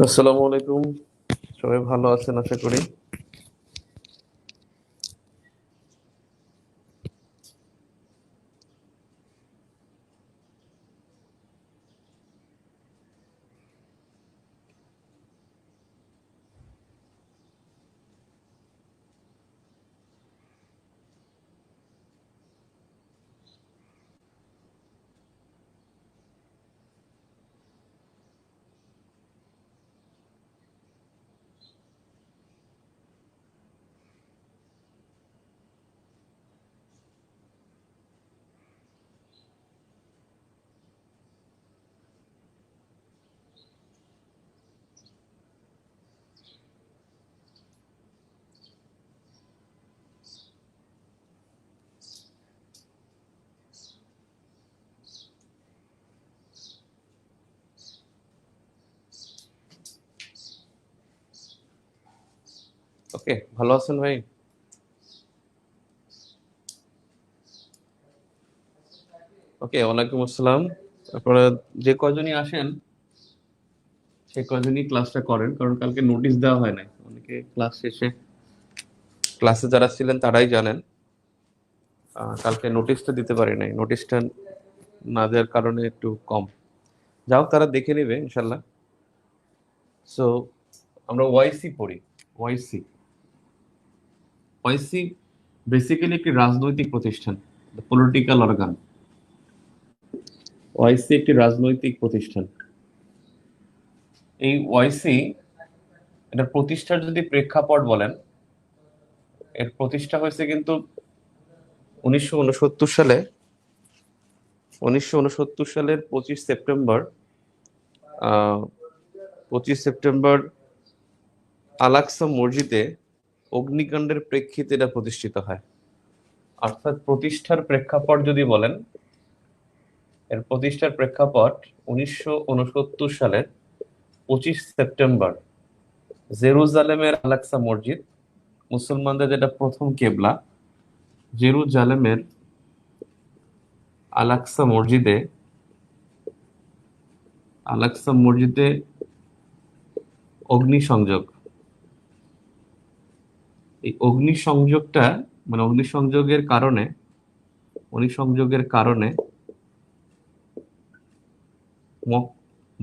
আসসালামু আলাইকুম। সবাই ভালো আছেন আশা করি। ওকে, ভালো আছেন ভাই? ওকে, ওয়ালাইকুম আসসালাম। আপনারা যে কয়জনই আসেন সে কয়জনই ক্লাসটা করেন, কারণ কালকে নোটিশ দেওয়া হয় নাই। অনেকে ক্লাস শেষে, ক্লাসে যারা ছিলেন তারাই জানেন, কালকে নোটিশটা দিতে পারি নাই। নোটিশটা না দেওয়ার কারণে একটু কম। যাও, তারা দেখে নেবে ইনশাল্লাহ। সো আমরা ওয়াইসি পড়ি। ওয়াইসি ওয়াইসি বেসিক্যালি একটি রাজনৈতিক প্রতিষ্ঠান, পলিটিক্যাল অর্গান। ওয়াইসি একটি রাজনৈতিক প্রতিষ্ঠান। এই ওয়াইসি, এটার প্রতিষ্ঠার যদি প্রেক্ষাপট বলেন, এর প্রতিষ্ঠা হয়েছে কিন্তু 1969 সালে। 1969 সালের 25 সেপ্টেম্বর, আহ 25 সেপ্টেম্বর আলাকসা মসজিদে অগ্নিকাণ্ডের প্রেক্ষিতে এটা প্রতিষ্ঠিত হয়। অর্থাৎ প্রতিষ্ঠার প্রেক্ষাপট যদি বলেন, এর প্রতিষ্ঠার প্রেক্ষাপট 1969 সালের 25 সেপ্টেম্বর জেরুজালেমের আলাকসা মসজিদ, মুসলমানদের যেটা প্রথম কেবলা, জেরুজালেমের আলাকসা মসজিদে অগ্নিসংযোগ। এই অগ্নিসংযোগটা, মানে অগ্নিসংযোগের কারণে ম-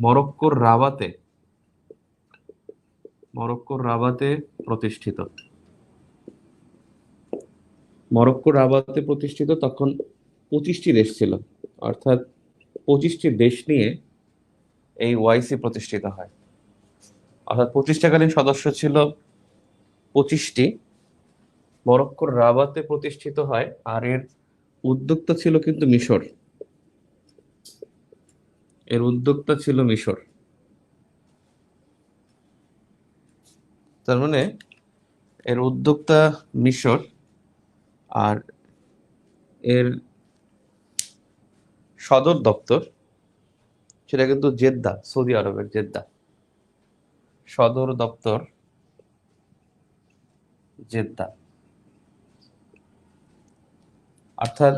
মরক্কোর রাবাতে মরক্কোর রাবাতে প্রতিষ্ঠিত। মরক্কোর রাবাতে প্রতিষ্ঠিত। তখন 25টি দেশ ছিল, অর্থাৎ 25টি দেশ নিয়ে এই ওয়াইসি প্রতিষ্ঠিত হয়। অর্থাৎ প্রতিষ্ঠাকালীন সদস্য ছিল 25টি। মরক্কোর রাবাতে প্রতিষ্ঠিত হয়, আর এর উদ্যোক্তা ছিল কিন্তু মিশর। এর উদ্যোক্তা ছিল মিশর। তার মানে এর উদ্যোক্তা মিশর, আর এর সদর দপ্তর সেটা কিন্তু জেদ্দা, সৌদি আরবের জেদ্দা। সদর দপ্তর জেদ্দা। অর্থাৎ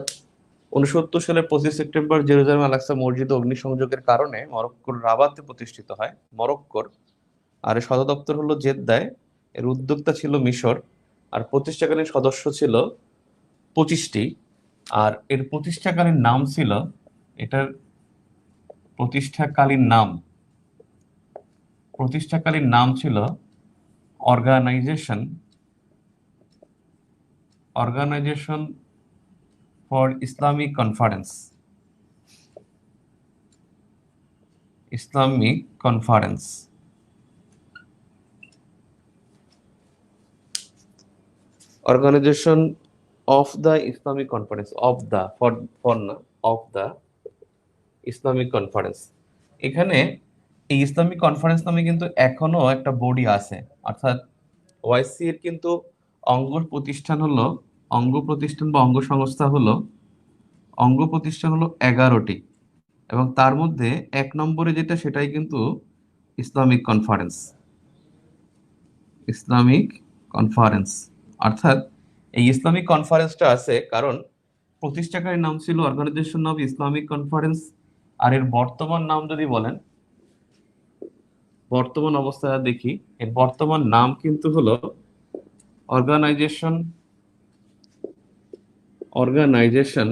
1969 সালের 25 সেপ্টেম্বর জেরুজালেম আল-আকসা মসজিদ অগ্নিসংযোগের কারণে মরক্কোর রাবাতে প্রতিষ্ঠিত হয়, মরক্কোর। আর এর সদর দপ্তর হলো জেদ্দায়। এর উদ্যোক্তা ছিল মিশর, আর প্রতিষ্ঠাকালীন সদস্য ছিল 25টি। আর এর এটার প্রতিষ্ঠাকালীন নাম প্রতিষ্ঠাকালীন নাম ছিল organization organization for Islamic conference. Islamic conference organization of the Islamic conference, of the, for না, অফ দ্য ইসলামিক কনফারেন্স। এখানে এই ইসলামিক কনফারেন্স নামে কিন্তু এখনো একটা বডি আছে। অর্থাৎ ওয়াইসি এর কিন্তু অঙ্গ প্রতিষ্ঠান হলো অঙ্গ প্রতিষ্ঠান বা অঙ্গ প্রতিষ্ঠান হলো 11টি, এবং তার মধ্যে 1 নম্বরে যেটা, সেটাই কিন্তু ইসলামিক কনফারেন্স। ইসলামিক কনফারেন্স অর্থাৎ এই ইসলামিক কনফারেন্সটা আছে কারণ প্রতিষ্ঠাকারীর নাম ছিল অর্গানাইজেশন অফ ইসলামিক কনফারেন্স। আর এর বর্তমান নাম যদি বলেন, বর্তমান অবস্থা দেখি, এর বর্তমান নাম কিন্তু হলো organization organization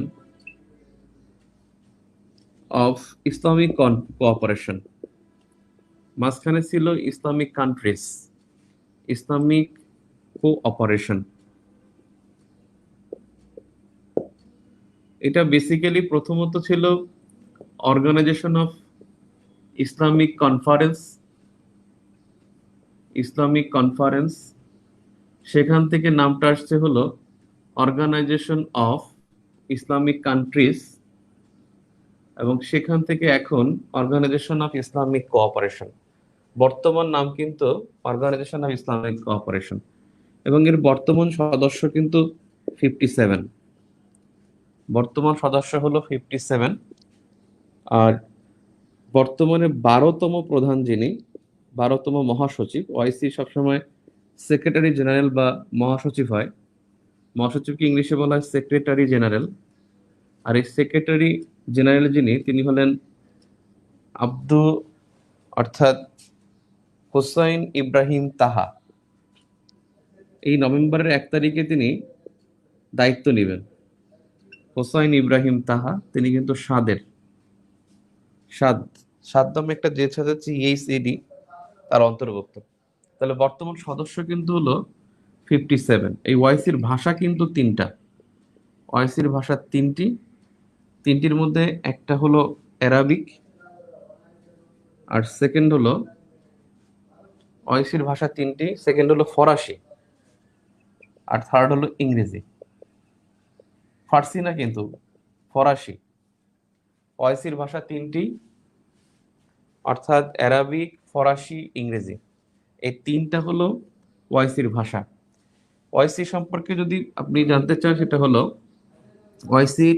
of Islamic cooperation. মাঝখানে ছিল ইসলামিক কান্ট্রিজ, ইসলামিক কোঅপারেশন। এটা বেসিক্যালি প্রথমত ছিল organization of Islamic conference, Islamic conference. সেখান থেকে নামটা আসছে হলো অর্গানাইজেশন অফ ইসলামিক কান্ট্রিজ, এবং সেখান থেকে এখন অর্গানাইজেশন অফ ইসলামিক কোঅপারেশন। বর্তমান নাম কিন্তু অর্গানাইজেশন অফ ইসলামিক কোঅপারেশন, এবং এর বর্তমান সদস্য কিন্তু 57। বর্তমান সদস্য হলো 57। আর বর্তমানে 12তম প্রধান যিনি, 12তম মহাসচিব। ওআইসি সবসময় সেক্রেটারি জেনারেল বা মহাসচিব হয়। মহাসচিবকে ইংলিশে বলা হয় সেক্রেটারি জেনারেল। আর এই সেক্রেটারি জেনারেল যিনি, তিনি হলেন আব্দু অর্থাৎ হোসাইন ইব্রাহিম তাহা। এই নভেম্বরের 1 তারিখে তিনি দায়িত্ব নেবেন। হোসাইন ইব্রাহিম তাহা, তিনি কিন্তু সাদ সাদ নামে একটা দেশ আছে, CHAD, তার অন্তর্ভুক্ত। তাহলে বর্তমান সদস্য কিন্তু হলো 57। এই ওআইসির ভাষা কিন্তু 3টা। ওআইসির ভাষা 3টি। 3টির মধ্যে একটা হলো অ্যারাবিক, আর সেকেন্ড হলো, ওআইসির ভাষা 3টি, সেকেন্ড হলো ফরাসি, আর থার্ড হলো ইংরেজি। ফার্সি না কিন্তু, ফরাসি। ওআইসির ভাষা 3টি, অর্থাৎ অ্যারাবিক, ফরাসি, ইংরেজি। এই 3টা হলো ওআইসির ভাষা। ওআইসি সম্পর্কে যদি আপনি জানতে চান, সেটা হলো ওআইসির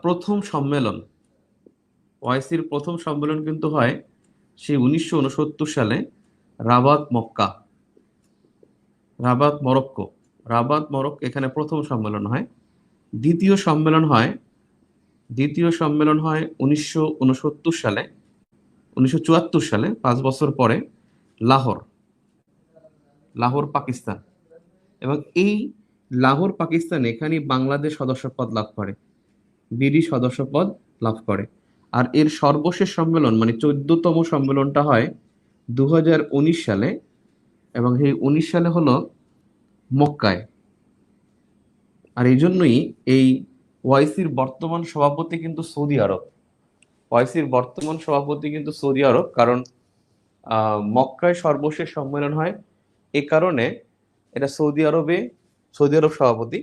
প্রথম সম্মেলন। ওআইসির প্রথম সম্মেলন কিন্তু হয় সেই 1969 সালে রাবাত মরক্কো। এখানে প্রথম সম্মেলন হয়। দ্বিতীয় সম্মেলন হয় 1969 সালে, 1974 সালে, 5 বছর পরে লাহোর পাকিস্তান। এবং এই লাহোর পাকিস্তান, এখানেই বাংলাদেশ সদস্যপদ লাভ করে, বিডি সদস্যপদ লাভ করে। আর এর সর্বশেষ সম্মেলন মানে 14তম সম্মেলনটা হয় 2019 সালে, এবং এই 19 সালে হলো মক্কায়। আর এই জন্যই এই ওআইসির বর্তমান সভাপতি কিন্তু সৌদি আরব। ওআইসির বর্তমান সভাপতি কিন্তু সৌদি আরব, কারণ মক্কায় সর্বশেষ সম্মেলন হয়, এ কারণে এটা সৌদি আরব সভাপতি।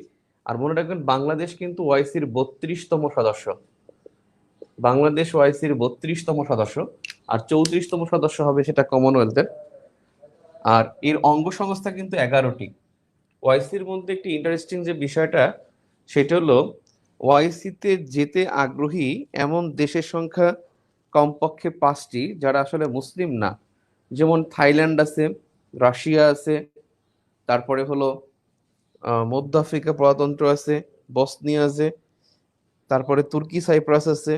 আর মনে রাখবেন, বাংলাদেশ কিন্তু ওআইসির 32তম সদস্য। বাংলাদেশ ওআইসির 32তম সদস্য, আর 34তম সদস্য হবে সেটা কমনওয়েলথের। আর এর অঙ্গ সংস্থা কিন্তু 11টি। ওআইসির মধ্যে একটি ইন্টারেস্টিং যে বিষয়টা, সেটা হলো ওআইসিতে যেতে আগ্রহী এমন দেশের সংখ্যা কমপক্ষে 5টি, যারা আসলে মুসলিম না। যেমন থাইল্যান্ড আছে, রাশিয়া আছে, তারপরে হলো মধ্য আফ্রিকা প্রজাতন্ত্র আছে, বসনিয়া আছে, তারপরে তুর্কি সাইপ্রাস আছে।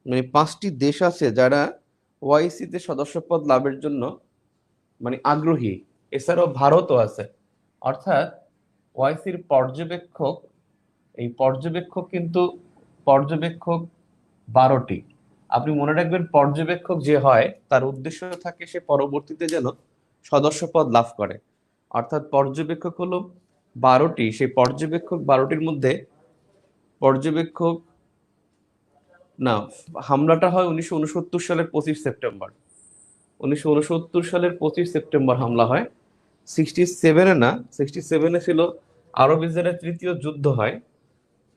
মানে 5টি দেশ আছে যারা ওআইসিতে সদস্যপদ লাভের জন্য মানে আগ্রহী। এছাড়াও ভারতও আছে। অর্থাৎ ওআইসির পর্যবেক্ষক 12টি। আপনি মনে রাখবেন, পর্যবেক্ষক যে হয় তার উদ্দেশ্য থাকে সে পরবর্তীতে যেন সদস্যপদ লাভ করে। অর্থাৎ পর্যবেক্ষক হলো 12টি। সেই পর্যবেক্ষক 12টির মধ্যে পর্যবেক্ষক না, হামলাটা হয় 1969 সালের 25 সেপ্টেম্বর। 1969 সালের 25 সেপ্টেম্বর হামলা হয়। 67 ছিল আরব ইসরায়েলের তৃতীয় যুদ্ধ হয়।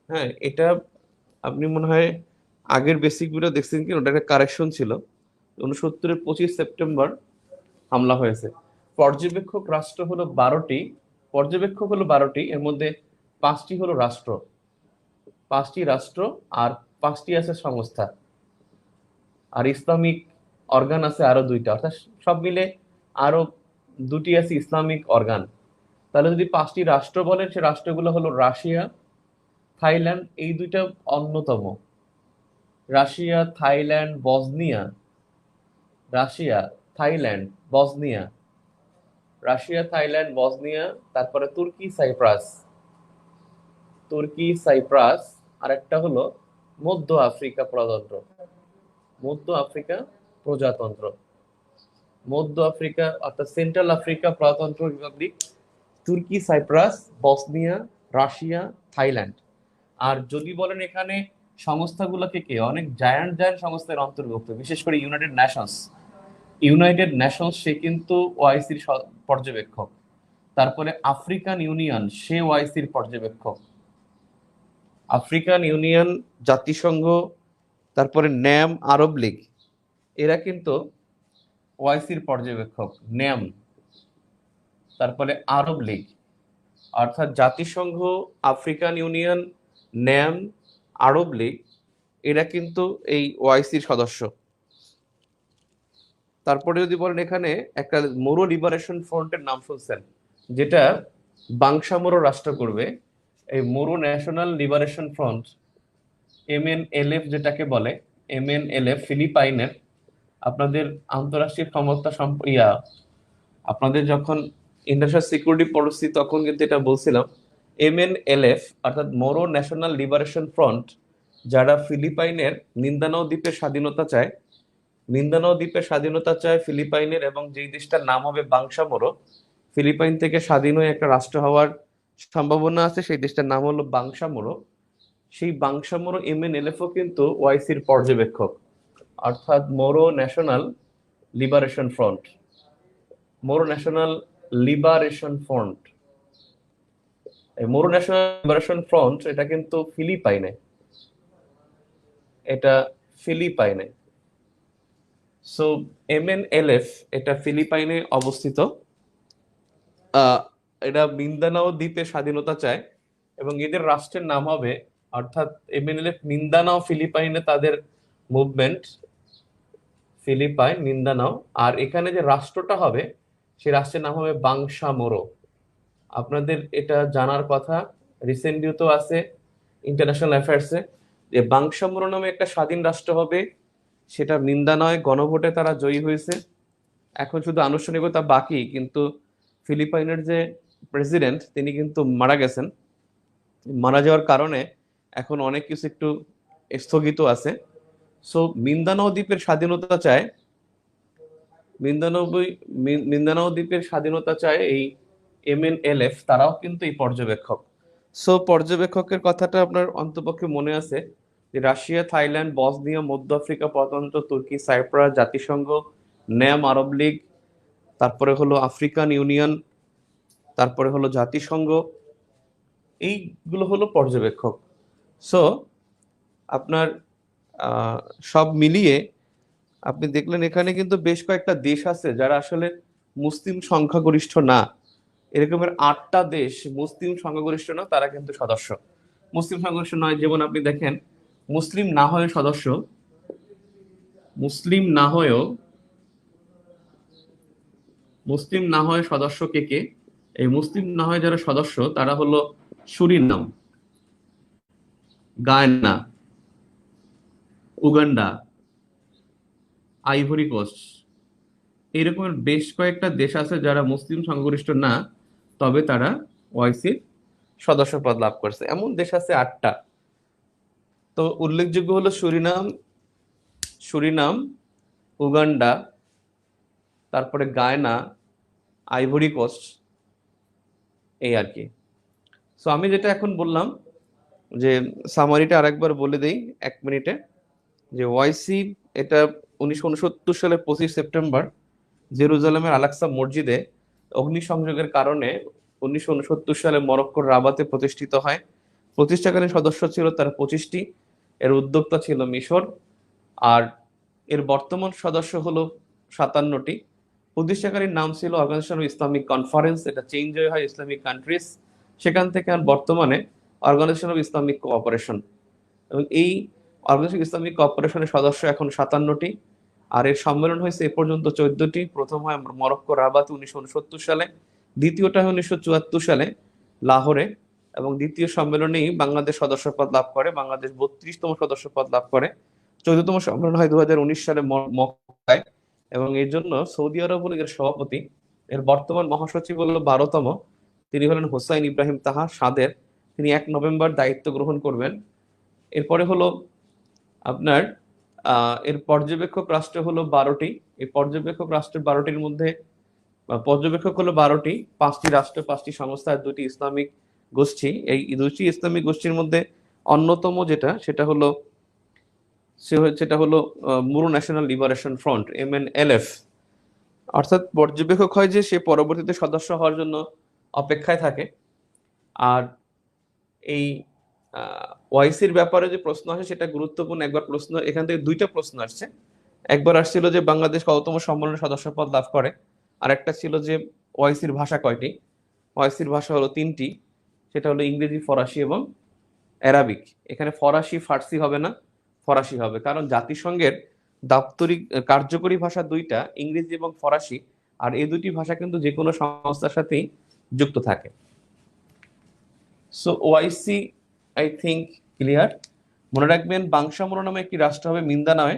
হ্যাঁ, এটা আপনি মনে হয় আগের বেসিক ভিডিও দেখছেন কি, ওটা একটা কারেকশন ছিল। 69-এর 25 সেপ্টেম্বর হামলা হয়েছে। পর্যবেক্ষক রাষ্ট্র হলো 12টি। পর্যবেক্ষক হলো 12টি, এর মধ্যে 5টি হলো রাষ্ট্র। 5টি রাষ্ট্র, আর 5টি আছে সংস্থা। আর ইসলামিক অর্গান আছে আরো 2টা, অর্থাৎ সব মিলে আরো 2টি আছে ইসলামিক অর্গান। তাহলে যদি 5টি রাষ্ট্র বলেন, সে রাষ্ট্রগুলো হলো রাশিয়া, থাইল্যান্ড, এই 2টা অন্যতম। Russia, Thailand, Bosnia, Russia, Thailand, Bosnia, Russia, Thailand, Bosnia, তারপরে তুর্কি, সাইপ্রাস, তুর্কি, সাইপ্রাস, আর একটা হলো মধ্য আফ্রিকা প্রজাতন্ত্র, মধ্য আফ্রিকা প্রজাতন্ত্র, মধ্য আফ্রিকা অর্থাৎ সেন্ট্রাল আফ্রিকা প্রজাতন্ত্র রিপাবলিক, তুর্কি, সাইপ্রাস, বসনিয়া, রাশিয়া, থাইল্যান্ড। আর যদি বলেন এখানে সংস্থাগুলোকে কে, অনেক জায়ান্ট জায়ান্ট সংস্থার অন্তর্ভুক্ত, বিশেষ করে ইউনাইটেড নেশনস, ইউনাইটেড নেশনস সে কিন্তু ওআইসির পর্যবেক্ষক। তারপরে আফ্রিকান ইউনিয়ন, সে ওআইসির পর্যবেক্ষক। আফ্রিকান ইউনিয়ন, জাতিসংঘ, তারপরে ন্যাম, আরব লীগ, এরা কিন্তু ওআইসির পর্যবেক্ষক। ন্যাম, তারপরে আরব লীগ, অর্থাৎ জাতিসংঘ, আফ্রিকান ইউনিয়ন, ন্যাম, আরব লীগ, এরা কিন্তু এই ওআইসির সদস্য। তারপরে যদি বলেন এখানে একটা মোরো লিবারেশন ফ্রন্টের নাম শুনছেন, যেটা বাংশামোরো রাষ্ট্র করবে, এই মোরো ন্যাশনাল লিবারেশন ফ্রন্ট, এমএনএলএফ যেটাকে বলে, এমএনএলএফ ফিলিপাইনের, আপনাদের আন্তরাষ্ট্রীয় ক্ষমতা আপনাদের যখন ইন্টারন্যাশনাল সিকিউরিটি পলিসি তখন কিন্তু এটা বলছিলাম, এমএনএলএফ অর্থাৎ মোরো ন্যাশনাল লিবারেশন ফ্রন্ট, যারা ফিলিপাইনের মিন্দানাও দ্বীপের স্বাধীনতা চায়, মিন্দানাও দ্বীপের স্বাধীনতা চায় ফিলিপাইনের, এবং যেই দেশটার নাম হবে বাংশামোরো, ফিলিপাইন থেকে স্বাধীন হয়ে একটা রাষ্ট্র হওয়ার সম্ভাবনা আছে, সেই দেশটার নাম হলো বাংশামোরো। সেই বাংশামোরো এমএনএলএফও কিন্তু ওআইসির পর্যবেক্ষক, অর্থাৎ Moro National Liberation Front, Moro National Liberation Front. এই মোরো ন্যাশনাল লিবারেশন ফ্রন্ট এটা কিন্তু ফিলিপাইনে, এটা ফিলিপাইনে। সো এমএনএলএফ এটা ফিলিপাইনে অবস্থিত। এটা মিন্দানাও দ্বীপে স্বাধীনতা চায়, এবং এদের রাষ্ট্রের নাম হবে, অর্থাৎ এমএনএলএফ মিন্দানাও ফিলিপাইনে তাদের মুভমেন্ট, ফিলিপাইন মিন্দানাও, আর এখানে যে রাষ্ট্রটা হবে সেই রাষ্ট্রের নাম হবে বাংশামোরো। আপনাদের এটা জানার কথা, রিসেন্টলিও তো আছে ইন্টারন্যাশনাল অ্যাফেয়ার্সে, যে বাংশামোরো নামে একটা স্বাধীন রাষ্ট্র হবে, সেটা মিন্দানাওয়ে গণভোটে তারা জয়ী হয়েছে। এখন শুধু আনুষ্ঠানিকতা বাকি, কিন্তু ফিলিপাইনের যে প্রেসিডেন্ট তিনি কিন্তু মারা গেছেন। মারা যাওয়ার কারণে এখন অনেক কিছু একটু স্থগিত আছে। সো মিন্দানাও দ্বীপের স্বাধীনতা চায়, মিন্দানাও দ্বীপের স্বাধীনতা চায় এই এমএনএলএফ, তারাও কিন্তু এই পর্যবেক্ষক। সো পর্যবেক্ষকের কথাটা আপনার অন্তপক্ষে মনে আছে যে রাশিয়া, থাইল্যান্ড, বসনিয়া, মধ্য আফ্রিকা প্রজাতন্ত্র, তুর্কি, সাইপ্রাস, জাতিসংঘ, ন্যাম, আরব লীগ, তারপরে হলো আফ্রিকান ইউনিয়ন, তারপরে হলো জাতিসংঘ, এইগুলো হলো পর্যবেক্ষক। সো আপনার সব মিলিয়ে আপনি দেখলেন এখানে কিন্তু বেশ কয়েকটা দেশ আছে যারা আসলে মুসলিম সংখ্যাগরিষ্ঠ না। এরকমের 8টা দেশ মুসলিম সংখ্যাগরিষ্ঠ না, তারা কিন্তু সদস্য। মুসলিম সংখ্যাগরিষ্ঠ নয়, যেমন আপনি দেখেন মুসলিম না হয়ে সদস্য, মুসলিম না হয়েও, মুসলিম না হয়ে সদস্য কে কে, এই মুসলিম না হয়ে যারা সদস্য তারা হলো Suriname, Guyana, Uganda, Ivory Coast, এইরকমের বেশ কয়েকটা দেশ আছে যারা মুসলিম সংখ্যাগরিষ্ঠ না, তবে তারা ওআইসির সদস্য পদ লাভ করছে। এমন দেশ আছে 8টা। তো উল্লেখযোগ্য হলো সুরিনাম, সুরিনাম, উগান্ডা, তারপরে গায়না, আইভরি কোস্ট, এই আর কি। সো আমি যেটা এখন বললাম, যে সামারিটা আরেকবার বলে দেই 1 মিনিটে, যে ওআইসি এটা 1969 সালের 25 সেপ্টেম্বর জেরুজালেমের আলাকসা মসজিদে অগ্নিসংযোগের কারণে 1969 সালে মরক্কোর রাবাতে প্রতিষ্ঠিত হয়। প্রতিষ্ঠাকালীন সদস্য ছিল তার 25টি, এর উদ্যোক্তা ছিল মিশর, আর এর বর্তমান সদস্য হলো 57টি। প্রতিষ্ঠাকালীন নাম ছিল অর্গানাইজেশন অফ ইসলামিক কনফারেন্স, এটা চেঞ্জ হয় ইসলামিক কান্ট্রিজ, সেখান থেকে আর বর্তমানে অর্গানাইজেশন অফ ইসলামিক কোঅপারেশন। এবং এই অর্গানাইজেশন ইসলামিক কোঅপারেশনের সদস্য এখন 57টি, আর এর সম্মেলন হয়েছে এ পর্যন্ত 14টি। প্রথম হয় মরক্কো রাবাতে 1969 সালে, দ্বিতীয়টা হয় 1974 সালে লাহোরে, এবং দ্বিতীয় সম্মেলনেই বাংলাদেশ সদস্যপদ লাভ করে, বাংলাদেশ 32তম সদস্যপদ লাভ করে। 14তম সম্মেলন হয় 2019 সালে মক্কায়, এবং এর জন্য সৌদি আরব হলো এর সভাপতি। এর বর্তমান মহাসচিব হলো 12তম, তিনি হলেন হোসাইন ইব্রাহিম তাহা সাদের। তিনি 1 নভেম্বর দায়িত্ব গ্রহণ করবেন। এরপরে হলো আপনার এর পর্যবেক্ষক রাষ্ট্র হলো 12টি। এই পর্যবেক্ষক রাষ্ট্রের 12টির মধ্যে পর্যবেক্ষক হলো 12টি, 5টি রাষ্ট্র, 5টি সংস্থা আর 2টি ইসলামিক গোষ্ঠী। এই 2টি ইসলামিক গোষ্ঠীর মধ্যে অন্যতম সেটা হলো মুরো ন্যাশনাল লিবারেশন ফ্রন্ট, MNLF। অর্থাৎ পর্যবেক্ষক হয় যে সে পরবর্তীতে সদস্য হওয়ার জন্য অপেক্ষায় থাকে। আর এই ওয়াইসির ব্যাপারে যে প্রশ্ন আসে সেটা গুরুত্বপূর্ণ। একবার প্রশ্ন এখান থেকে 2টা প্রশ্ন আসছে। একবার আসছিল যে বাংলাদেশ কততম সম্মেলনে সদস্য পদ লাভ করে, আর একটা ছিল যে ওয়াইসির ভাষা কয়টি। ওয়াইসির ভাষা হলো 3টি, সেটা হলো ইংরেজি, ফরাসি এবং অ্যারাবিক। এখানে ফরাসি ফার্সি হবে না, ফরাসি হবে, কারণ জাতিসংঘের দাপ্তরিক কার্যকরী ভাষা 2টা, ইংরেজি এবং ফরাসি। আর এই 2টি ভাষা কিন্তু যে কোনো সংস্থার সাথেই যুক্ত থাকে। So OIC I think clear. মনে রাখবেন বাংশামোরো নামে একটি রাষ্ট্র হবে মিন্দানাওয়ে,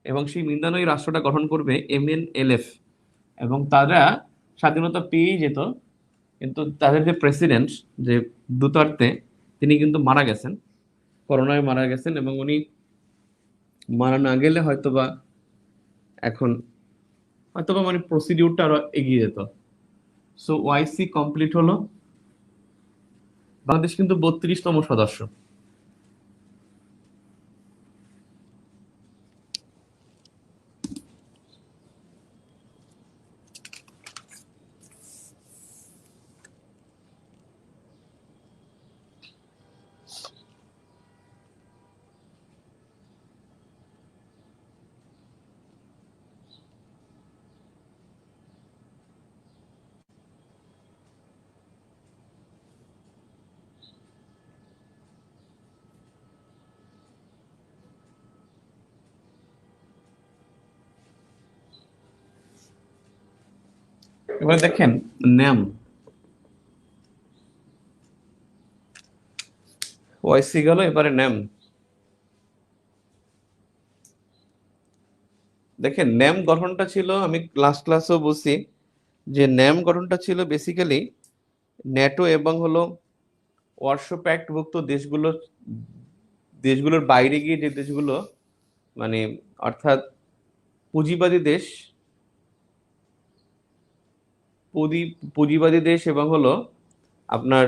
এবং সেই মিন্দানাওয়ে রাষ্ট্রটা গঠন করবে MNLF। এবং তারা স্বাধীনতা পেয়েই যেত, কিন্তু তাদের যে প্রেসিডেন্ট, যে দুতার্তে, তিনি কিন্তু মারা গেছেন, করোনায় মারা গেছেন। এবং উনি মারা না গেলে এখন হয়তোবা মানে প্রসিডিউরটা আরো এগিয়ে যেত। সো ওআইসি কমপ্লিট হলো। বাংলাদেশ কিন্তু 32তম সদস্য। এবারে দেখেন ন্যাম, ওআইসি গেল, এবারে ন্যাম। দেখেন ন্যাম গঠনটা ছিল, আমি লাস্ট ক্লাসেও বলছি যে ন্যাম গঠনটা ছিল বেসিক্যালি ন্যাটো এবং হলো ওয়ারশো প্যাক্টভুক্ত দেশগুলোর বাইরে গিয়ে যে দেশগুলো মানে অর্থাৎ পুঁজিবাদী দেশ, পুঁজিবাদী দেশ এবং হলো আপনার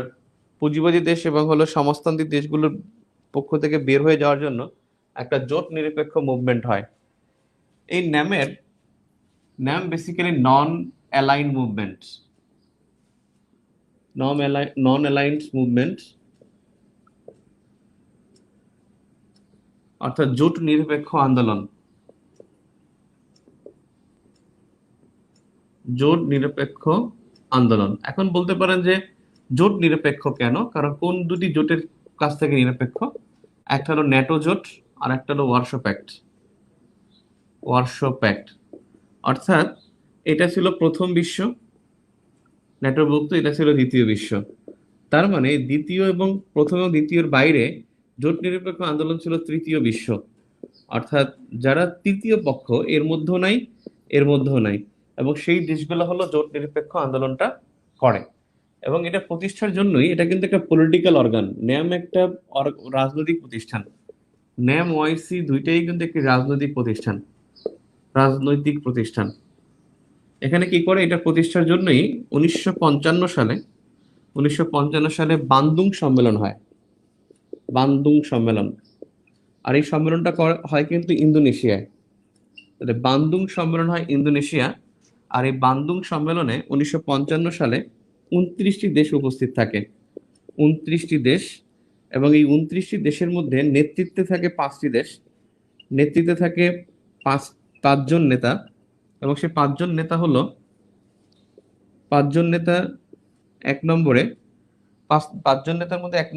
পুঁজিবাদী দেশ এবং হলো সমাজতান্ত্রিক দেশগুলোর পক্ষ থেকে বের হয়ে যাওয়ার জন্য একটা জোট নিরপেক্ষ মুভমেন্ট হয়। এই NAM basically non aligned movement, non aligned movement, অর্থাৎ জোট নিরপেক্ষ আন্দোলন। জোট নিরপেক্ষ আন্দোলন। এখন বলতে পারেন যে জোট নিরপেক্ষ কেন, কারণ কোন 2টি জোটের কাছ থেকে নিরপেক্ষ? একটা হলো ন্যাটো জোট, আর একটা হলো ওয়ারশো প্যাক্ট। অর্থাৎ এটা ছিল প্রথম বিশ্ব ন্যাটোভুক্ত, এটা ছিল দ্বিতীয় বিশ্ব। তার মানে দ্বিতীয় এবং প্রথম এবং দ্বিতীয়র বাইরে জোট নিরপেক্ষ আন্দোলন ছিল তৃতীয় বিশ্ব। অর্থাৎ যারা তৃতীয় পক্ষ, এর মধ্যেও নাই, এর মধ্যেও নাই, এবং সেই দেশগুলো হলো জোট নিরপেক্ষ আন্দোলনটা করে। এবং এটা প্রতিষ্ঠার জন্যই, এটা কিন্তু একটা পলিটিক্যাল অর্গান। ন্যাম একটা রাজনৈতিক প্রতিষ্ঠান। ন্যাম ওআইসি 2টাই কিন্তু একটি রাজনৈতিক প্রতিষ্ঠান। এখানে কি করে, এটা প্রতিষ্ঠার জন্যই 1955 সালে বান্দুং সম্মেলন হয়। বান্দুং সম্মেলন। আর এই সম্মেলনটা হয় কিন্তু ইন্দোনেশিয়ায়। তাহলে বান্দুং সম্মেলন হয় ইন্দোনেশিয়া। আর এই বান্দুং সম্মেলনে 1955 সালে 29টি দেশ উপস্থিত থাকে। 29টি দেশ। এবং এই 29টি দেশের মধ্যে নেতৃত্বে থাকে 5টি দেশ, নেতৃত্বে থাকে পাঁচজন নেতা। এবং সেই পাঁচজন নেতা 1 নম্বরে, পাঁচজন নেতার মধ্যে 1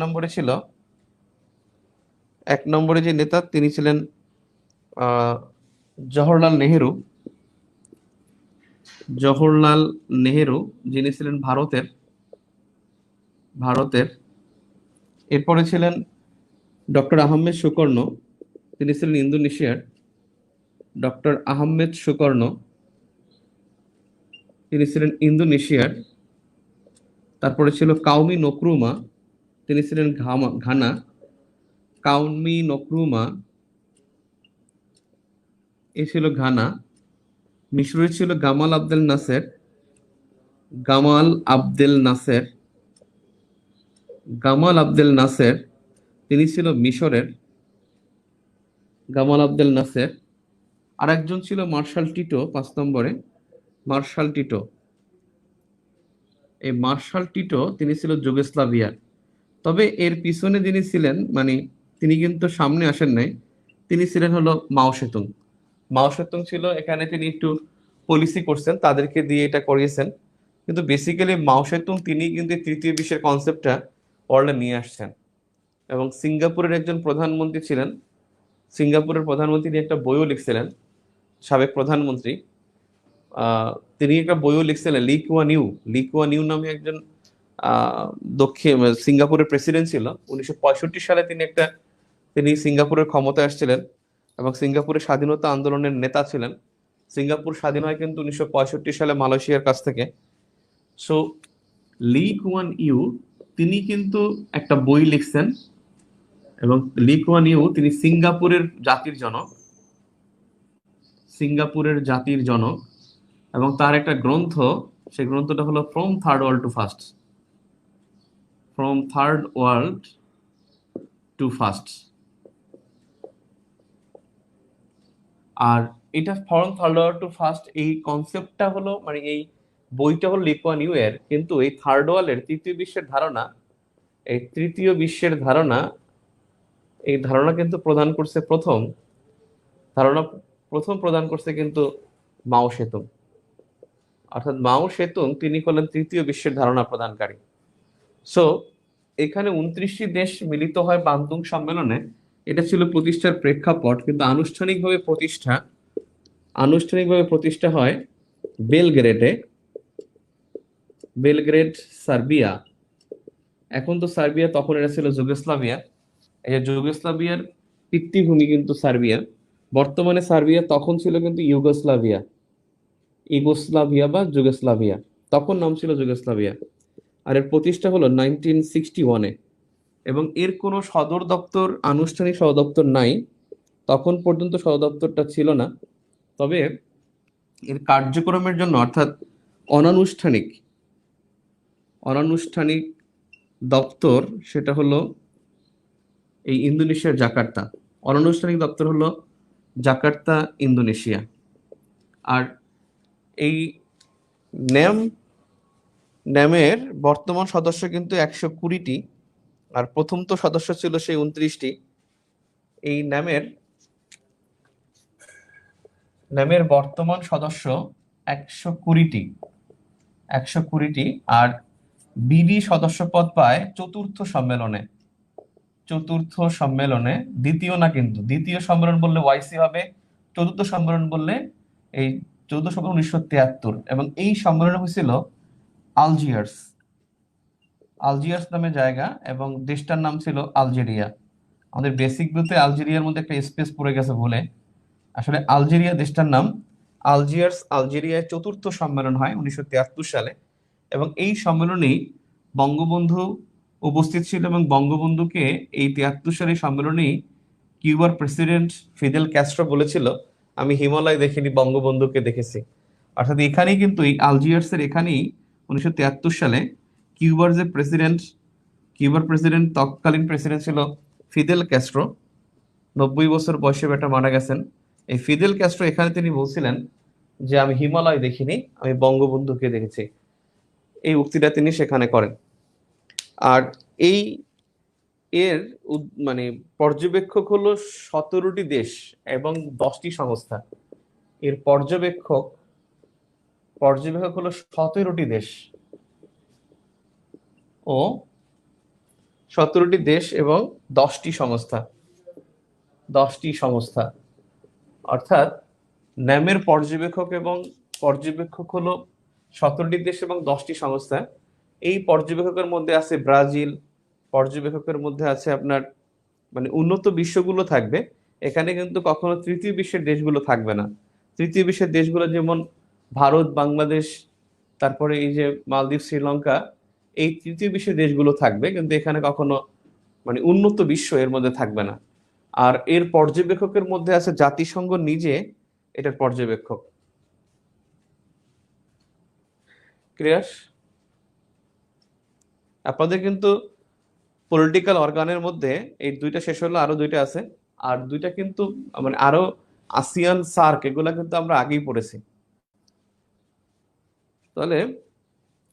নম্বরে যে নেতা, তিনি ছিলেন আহ জওহরলাল নেহেরু, যিনি ছিলেন ভারতের। এরপরে ছিলেন ডক্টর আহমেদ সুকর্ণ, তিনি ছিলেন ইন্দোনেশিয়ার। ডক্টর আহমেদ সুকর্ণ, তিনি ছিলেন ইন্দোনেশিয়ার। তারপরে ছিল কাউমি নক্রুমা, তিনি ছিলেন ঘানা। কাউমি নক্রুমা এ ছিল ঘানা। মিশরে ছিল গামাল Abdel Naser. গামাল Abdel Naser গামাল Abdel Naser তিনি ছিল মিশরের। গামাল আবদেল নাসের। আর একজন ছিল মার্শাল টিটো 5 নম্বরে। মার্শাল টিটো, এই মার্শাল টিটো তিনি ছিল যুগোস্লাভিয়ার। তবে এর পিছনে যিনি ছিলেন, মানে তিনি কিন্তু সামনে আসেন নাই, তিনি ছিলেন হলো মাও সেতুং। মাও সেতুং ছিল এখানে, তিনি একটু পলিসি করছেন, তাদেরকে দিয়ে এটা করিয়েছেন। কিন্তু বেসিক্যালি মাও সেতুং তিনি কিন্তু তৃতীয় বিশ্বের কনসেপ্টটা ওয়ার্ল্ডে নিয়ে আসছেন। এবং সিঙ্গাপুরের একজন প্রধানমন্ত্রী ছিলেন, সিঙ্গাপুরের প্রধানমন্ত্রী তিনি একটা বইও লিখছিলেন, সাবেক প্রধানমন্ত্রী। তিনি একটা বইও লিখছিলেন, লি কুয়ান ইউ নামে একজন দক্ষিণ সিঙ্গাপুরের প্রেসিডেন্ট ছিল 1965 সালে। তিনি সিঙ্গাপুরের ক্ষমতায় আসছিলেন এবং সিঙ্গাপুরের স্বাধীনতা আন্দোলনের নেতা ছিলেন। সিঙ্গাপুর স্বাধীন হয় কিন্তু 1965 সালে মালয়েশিয়ার কাছ থেকে। সো লি কুয়ান ইউ তিনি কিন্তু একটা বই লিখছেন, এবং লি কুয়ান ইউ তিনি সিঙ্গাপুরের জাতির জনক। এবং তার একটা গ্রন্থ, সেই গ্রন্থটা হলো from third world to first. আর এটা from third world to first, এই কনসেপ্টটা হলো, মানে এই বইটা হলো লি কুয়ান ইউ এর। কিন্তু এই থার্ড ওয়ার্ল্ডের তৃতীয় বিশ্বের ধারণা, এই ধারণা কিন্তু প্রদান করছে কিন্তু মাও সেতুং। অর্থাৎ মাও সেতুং তিনি হলেন তৃতীয় বিশ্বের ধারণা প্রদানকারী। সো এখানে 29টি দেশ মিলিত হয় বান্দুং সম্মেলনে। এটা ছিল প্রতিষ্ঠার প্রেক্ষাপট, কিন্তু আনুষ্ঠানিকভাবে প্রতিষ্ঠা হয় বেলগ্রেড, সার্বিয়া। এখন তো সার্বিয়া, তখন এটা ছিল যুগোস্লাভিয়া। এই যে যুগোস্লাভিয়ার পিতৃভূমি কিন্তু সার্বিয়া। বর্তমানে সার্বিয়া, তখন ছিল কিন্তু ইউগোস্লাভিয়া বা যুগোস্লাভিয়া, তখন নাম ছিল যুগোস্লাভিয়া। আর এর প্রতিষ্ঠা হলো 1961-এ। এবং এর কোনো আনুষ্ঠানিক সদর দপ্তর নাই, তখন পর্যন্ত সদর দপ্তরটা ছিল না। তবে এর কার্যক্রমের জন্য, অর্থাৎ অনানুষ্ঠানিক দপ্তর, সেটা হলো এই ইন্দোনেশিয়ার জাকার্তা। অনানুষ্ঠানিক দপ্তর হলো জাকার্তা, ইন্দোনেশিয়া। আর এই ন্যামের বর্তমান সদস্য কিন্তু 120টি, আর প্রথম তো সদস্য ছিল সেই 29টি। এই ন্যামের বর্তমান সদস্য 120টি। আর বিডি সদস্য পদ পায় চতুর্থ সম্মেলনে। দ্বিতীয় না, কিন্তু দ্বিতীয় সম্মেলন বললে ওয়াইসি হবে, চতুর্থ সম্মেলন বললে এই 1973। এবং এই সম্মেলন হয়েছিল আলজিয়ার্স নামে জায়গা, এবং দেশটার নাম ছিল আলজেরিয়া। আমাদের বেসিক বলতে আলজেরিয়ার মধ্যে একটা স্পেস পড়ে গেছে বলে, আসলে আলজেরিয়া দেশটার নাম আলজেরিয়ায় চতুর্থ সম্মেলন হয় 1973 সালে। এবং এই সম্মেলনেই বঙ্গবন্ধু উপস্থিত ছিল, এবং বঙ্গবন্ধুকে এই 73 সালের সম্মেলনেই কিউবার প্রেসিডেন্ট ফিদেল ক্যাস্ট্রো বলেছিল, আমি হিমালয় দেখিনি, বঙ্গবন্ধুকে দেখেছি। অর্থাৎ এখানেই কিন্তু এই আলজিয়ার্সের এখানেই 1973 সালে কিউবার প্রেসিডেন্ট, তৎকালীন প্রেসিডেন্ট ছিল ফিদেল ক্যাস্ট্রো। 90 বছর বয়সে বেটা মারা গেছেন। এই ফিদেল ক্যাস্ট্রো এখানে তিনি বলছিলেন যে আমি হিমালয় দেখিনি, আমি বঙ্গবন্ধুকে দেখেছি। এই উক্তিটা তিনি সেখানে করেন। আর এর মানে পর্যবেক্ষক হলো 17টি দেশ এবং 10টি সংস্থা। এর পর্যবেক্ষক হলো 17টি দেশ এবং 10টি সংস্থা। অর্থাৎ ন্যামের পর্যবেক্ষক হলো 17টি দেশ এবং 10টি সংস্থা। এই পর্যবেক্ষকের মধ্যে আছে ব্রাজিল, পর্যবেক্ষকের মধ্যে আছে আপনার, মানে উন্নত বিশ্বগুলো থাকবে এখানে, কিন্তু কখনো তৃতীয় বিশ্বের দেশগুলো থাকবে না। তৃতীয় বিশ্বের দেশগুলো যেমন ভারত, বাংলাদেশ, তারপরে এই যে মালদ্বীপ, শ্রীলঙ্কা, এই তৃতীয় বিশ্বের দেশগুলো থাকবে, কিন্তু এখানে কখনো মানে উন্নত বিশ্ব এর মধ্যে থাকবে না। আর এর পর্যবেক্ষকের মধ্যে আছে জাতিসংঘ নিজে, এটার পর্যবেক্ষক। ক্লিয়ার? আপনাদের কিন্তু পলিটিক্যাল অর্গানের মধ্যে এই দুইটা শেষ হলো, আরো দুইটা আছে। আর দুইটা কিন্তু মানে আরো আসিয়ান, সার্ক, এগুলা কিন্তু আমরা আগেই পড়েছি। তাহলে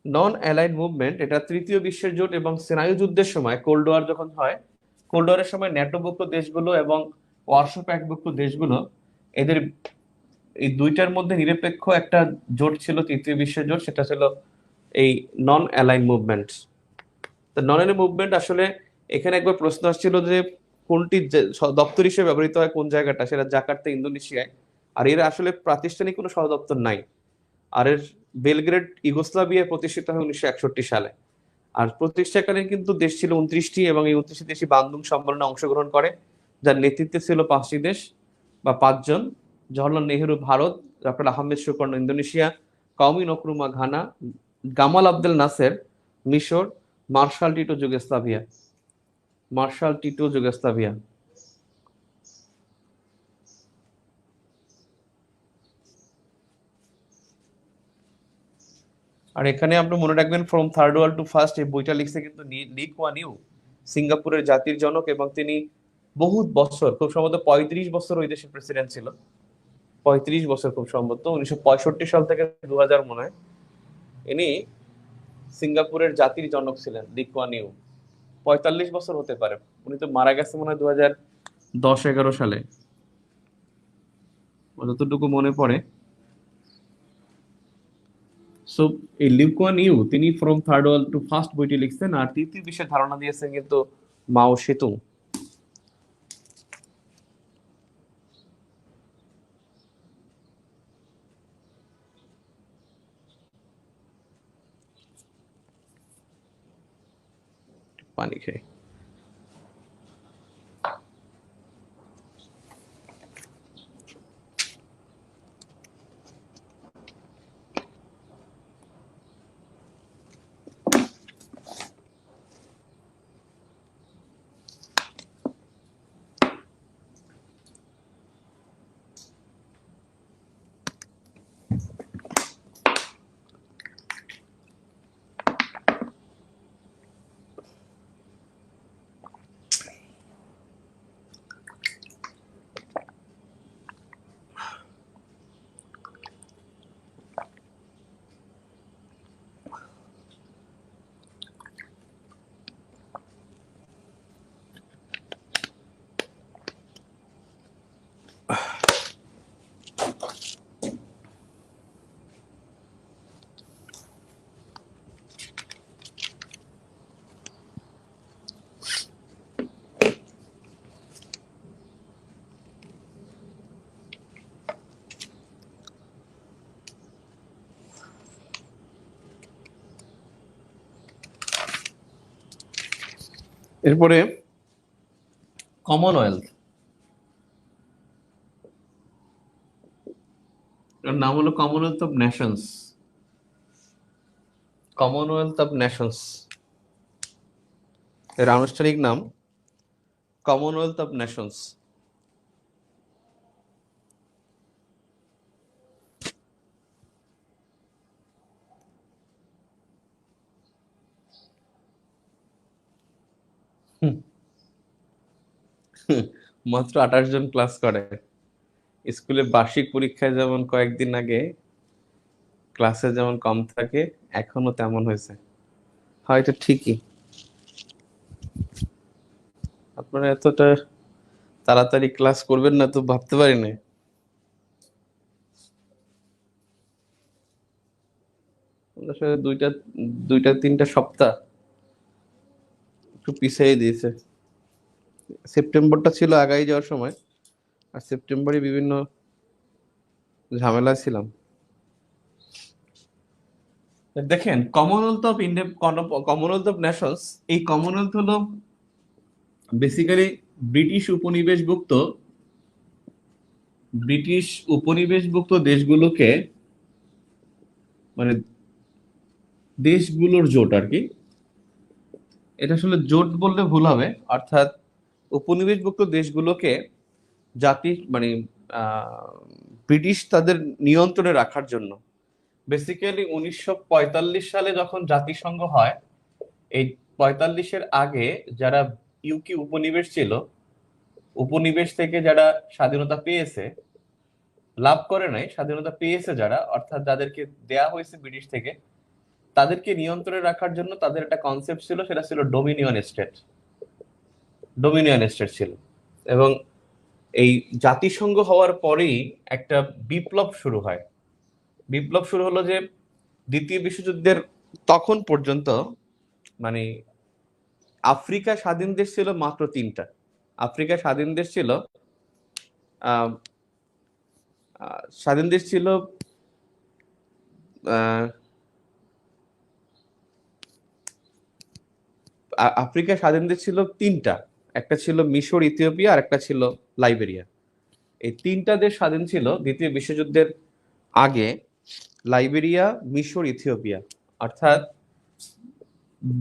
নন অ্যালাইড মুভমেন্ট, এটা তৃতীয় বিশ্বের জোট এবং স্নায়ু যুদ্ধের সময়, কোল্ড ওয়ার যখন হয়, কোল্ড ওয়ারের সময় ন্যাটোভুক্ত দেশগুলো এবং ওয়ারশো প্যাক্টভুক্ত দেশগুলো, এদের এই দুইটার মধ্যে নিরপেক্ষ একটা জোট ছিল, তৃতীয় বিশ্বের জোট, সেটা ছিল এই নন অ্যালাইন মুভমেন্ট। তো নন অ্যালাইন মুভমেন্ট আসলে এখানে একবার প্রশ্ন আসছিল যে কোনটি দপ্তর হিসেবে ব্যবহৃত হয়, কোন জায়গাটা, সেটা জাকার্তা, ইন্দোনেশিয়ায়। আর এর আসলে প্রাতিষ্ঠানিক কোনো সদর দপ্তর নাই। আর এর বেলগ্রেড ইউগোস্লাভিয়ায় প্রতিষ্ঠিত হয় 1961 সালে। আর প্রতিষ্ঠাকালীন কিন্তু দেশ ছিল 29টি, এবং এই 29টি দেশই বান্দুং সম্মেলনে অংশগ্রহণ করে, যার নেতৃত্বে ছিল 5টি দেশ বা 5 জন: Jawaharlal Nehru Bharat, doctor Ahmed Sukarno Indonesia, Kwame Nkrumah Ghana, Gamal Abdel Nasser মিশর, marshal Tito Yugoslavia. Marshal Tito Yugoslavia. আর এখানে আপনি মনে রাখবেন, from third world to first, এই বইটা লিখছে কিন্তু লি কুয়ান ইউ, সিঙ্গাপুরের জাতির জনক, এবং তিনি বহুত বছর, খুব সম্ভবত 35 বছর ওই দেশের প্রেসিডেন্ট ছিল। 35 বছর খুব সম্ভবত, 1965 সাল থেকে 2000 মনে হয়। ইনি সিঙ্গাপুরের জাতির জনক ছিলেন, লি কুয়ান ইউ। 45 বছর হতে পারে, উনি তো মারা গেছে মনে হয় 2010-11 সালে, যতটুকু মনে পড়ে। সো এই লি কুয়ান ইউ, তিনি from third world to first বইটি লিখছেন। আর তৃতীয় বিশ্বের ধারণা দিয়েছেন কিন্তু মাও সেতুং। পানি খেয়ে। এরপরে কমনওয়েলথ, এর নাম হলো Commonwealth of Nations. Commonwealth of Nations, এর আনুষ্ঠানিক নাম কমনওয়েলথ অফ নেশনস। মাত্র 28 জন ক্লাস করে। স্কুলে বার্ষিক পরীক্ষায় যেমন কয়েকদিন আগে ক্লাসে যেমন কম থাকে, এখনো তেমন হয়েছে। হয়তো ঠিকই, আপনারা এতটা তাড়াতাড়ি ক্লাস করবেন না তো ভাবতে পারি না। আসলে দুইটা দুইটা 3টা সপ্তাহ একটু পিছিয়ে দিয়েছে। সেপ্টেম্বরটা ছিল আগাই যাওয়ার সময়, আর সেপ্টেম্বরে বিভিন্ন ঝামেলা ছিলাম। দেখেন, Commonwealth of India, Commonwealth of Nations, এই কমনওয়েলথ হলো বেসিক্যালি ব্রিটিশ উপনিবেশভুক্ত দেশগুলোকে মানে দেশগুলোর জোট আর কি। এটা আসলে জোট বললে ভুল হবে, অর্থাৎ উপনিবেশভুক্ত দেশগুলোকে জাতি মানে আহ, ব্রিটিশ তাদের নিয়ন্ত্রণে রাখার জন্য বেসিক্যালি 1945 সালে যখন জাতিসংঘ হয়, এই 45-এর আগে যারা ইউকে উপনিবেশ ছিল, উপনিবেশ থেকে যারা স্বাধীনতা পেয়েছে, লাভ করে নাই, স্বাধীনতা পেয়েছে যারা, অর্থাৎ যাদেরকে দেয়া হয়েছে ব্রিটিশ থেকে, তাদেরকে নিয়ন্ত্রণে রাখার জন্য তাদের একটা কনসেপ্ট ছিল, সেটা ছিল ডোমিনিয়ন স্টেট। ডোমিনিয়ন স্টেট ছিল। এবং এই জাতিসংঘ হওয়ার পরেই একটা বিপ্লব শুরু হয়। বিপ্লব শুরু হলো যে দ্বিতীয় বিশ্বযুদ্ধের তখন পর্যন্ত মানে আফ্রিকা স্বাধীন দেশ ছিল মাত্র 3টা। আফ্রিকা স্বাধীন দেশ ছিল আহ, স্বাধীন দেশ ছিল আহ, আফ্রিকা স্বাধীন দেশ ছিল 3টা। একটা ছিল মিশর, ইথিওপিয়া, আর একটা ছিল লাইবেরিয়া। এই 3টা দেশ স্বাধীন ছিল দ্বিতীয় বিশ্বযুদ্ধের আগে। লাইবেরিয়া, মিশর, ইথিওপিয়া। অর্থাৎ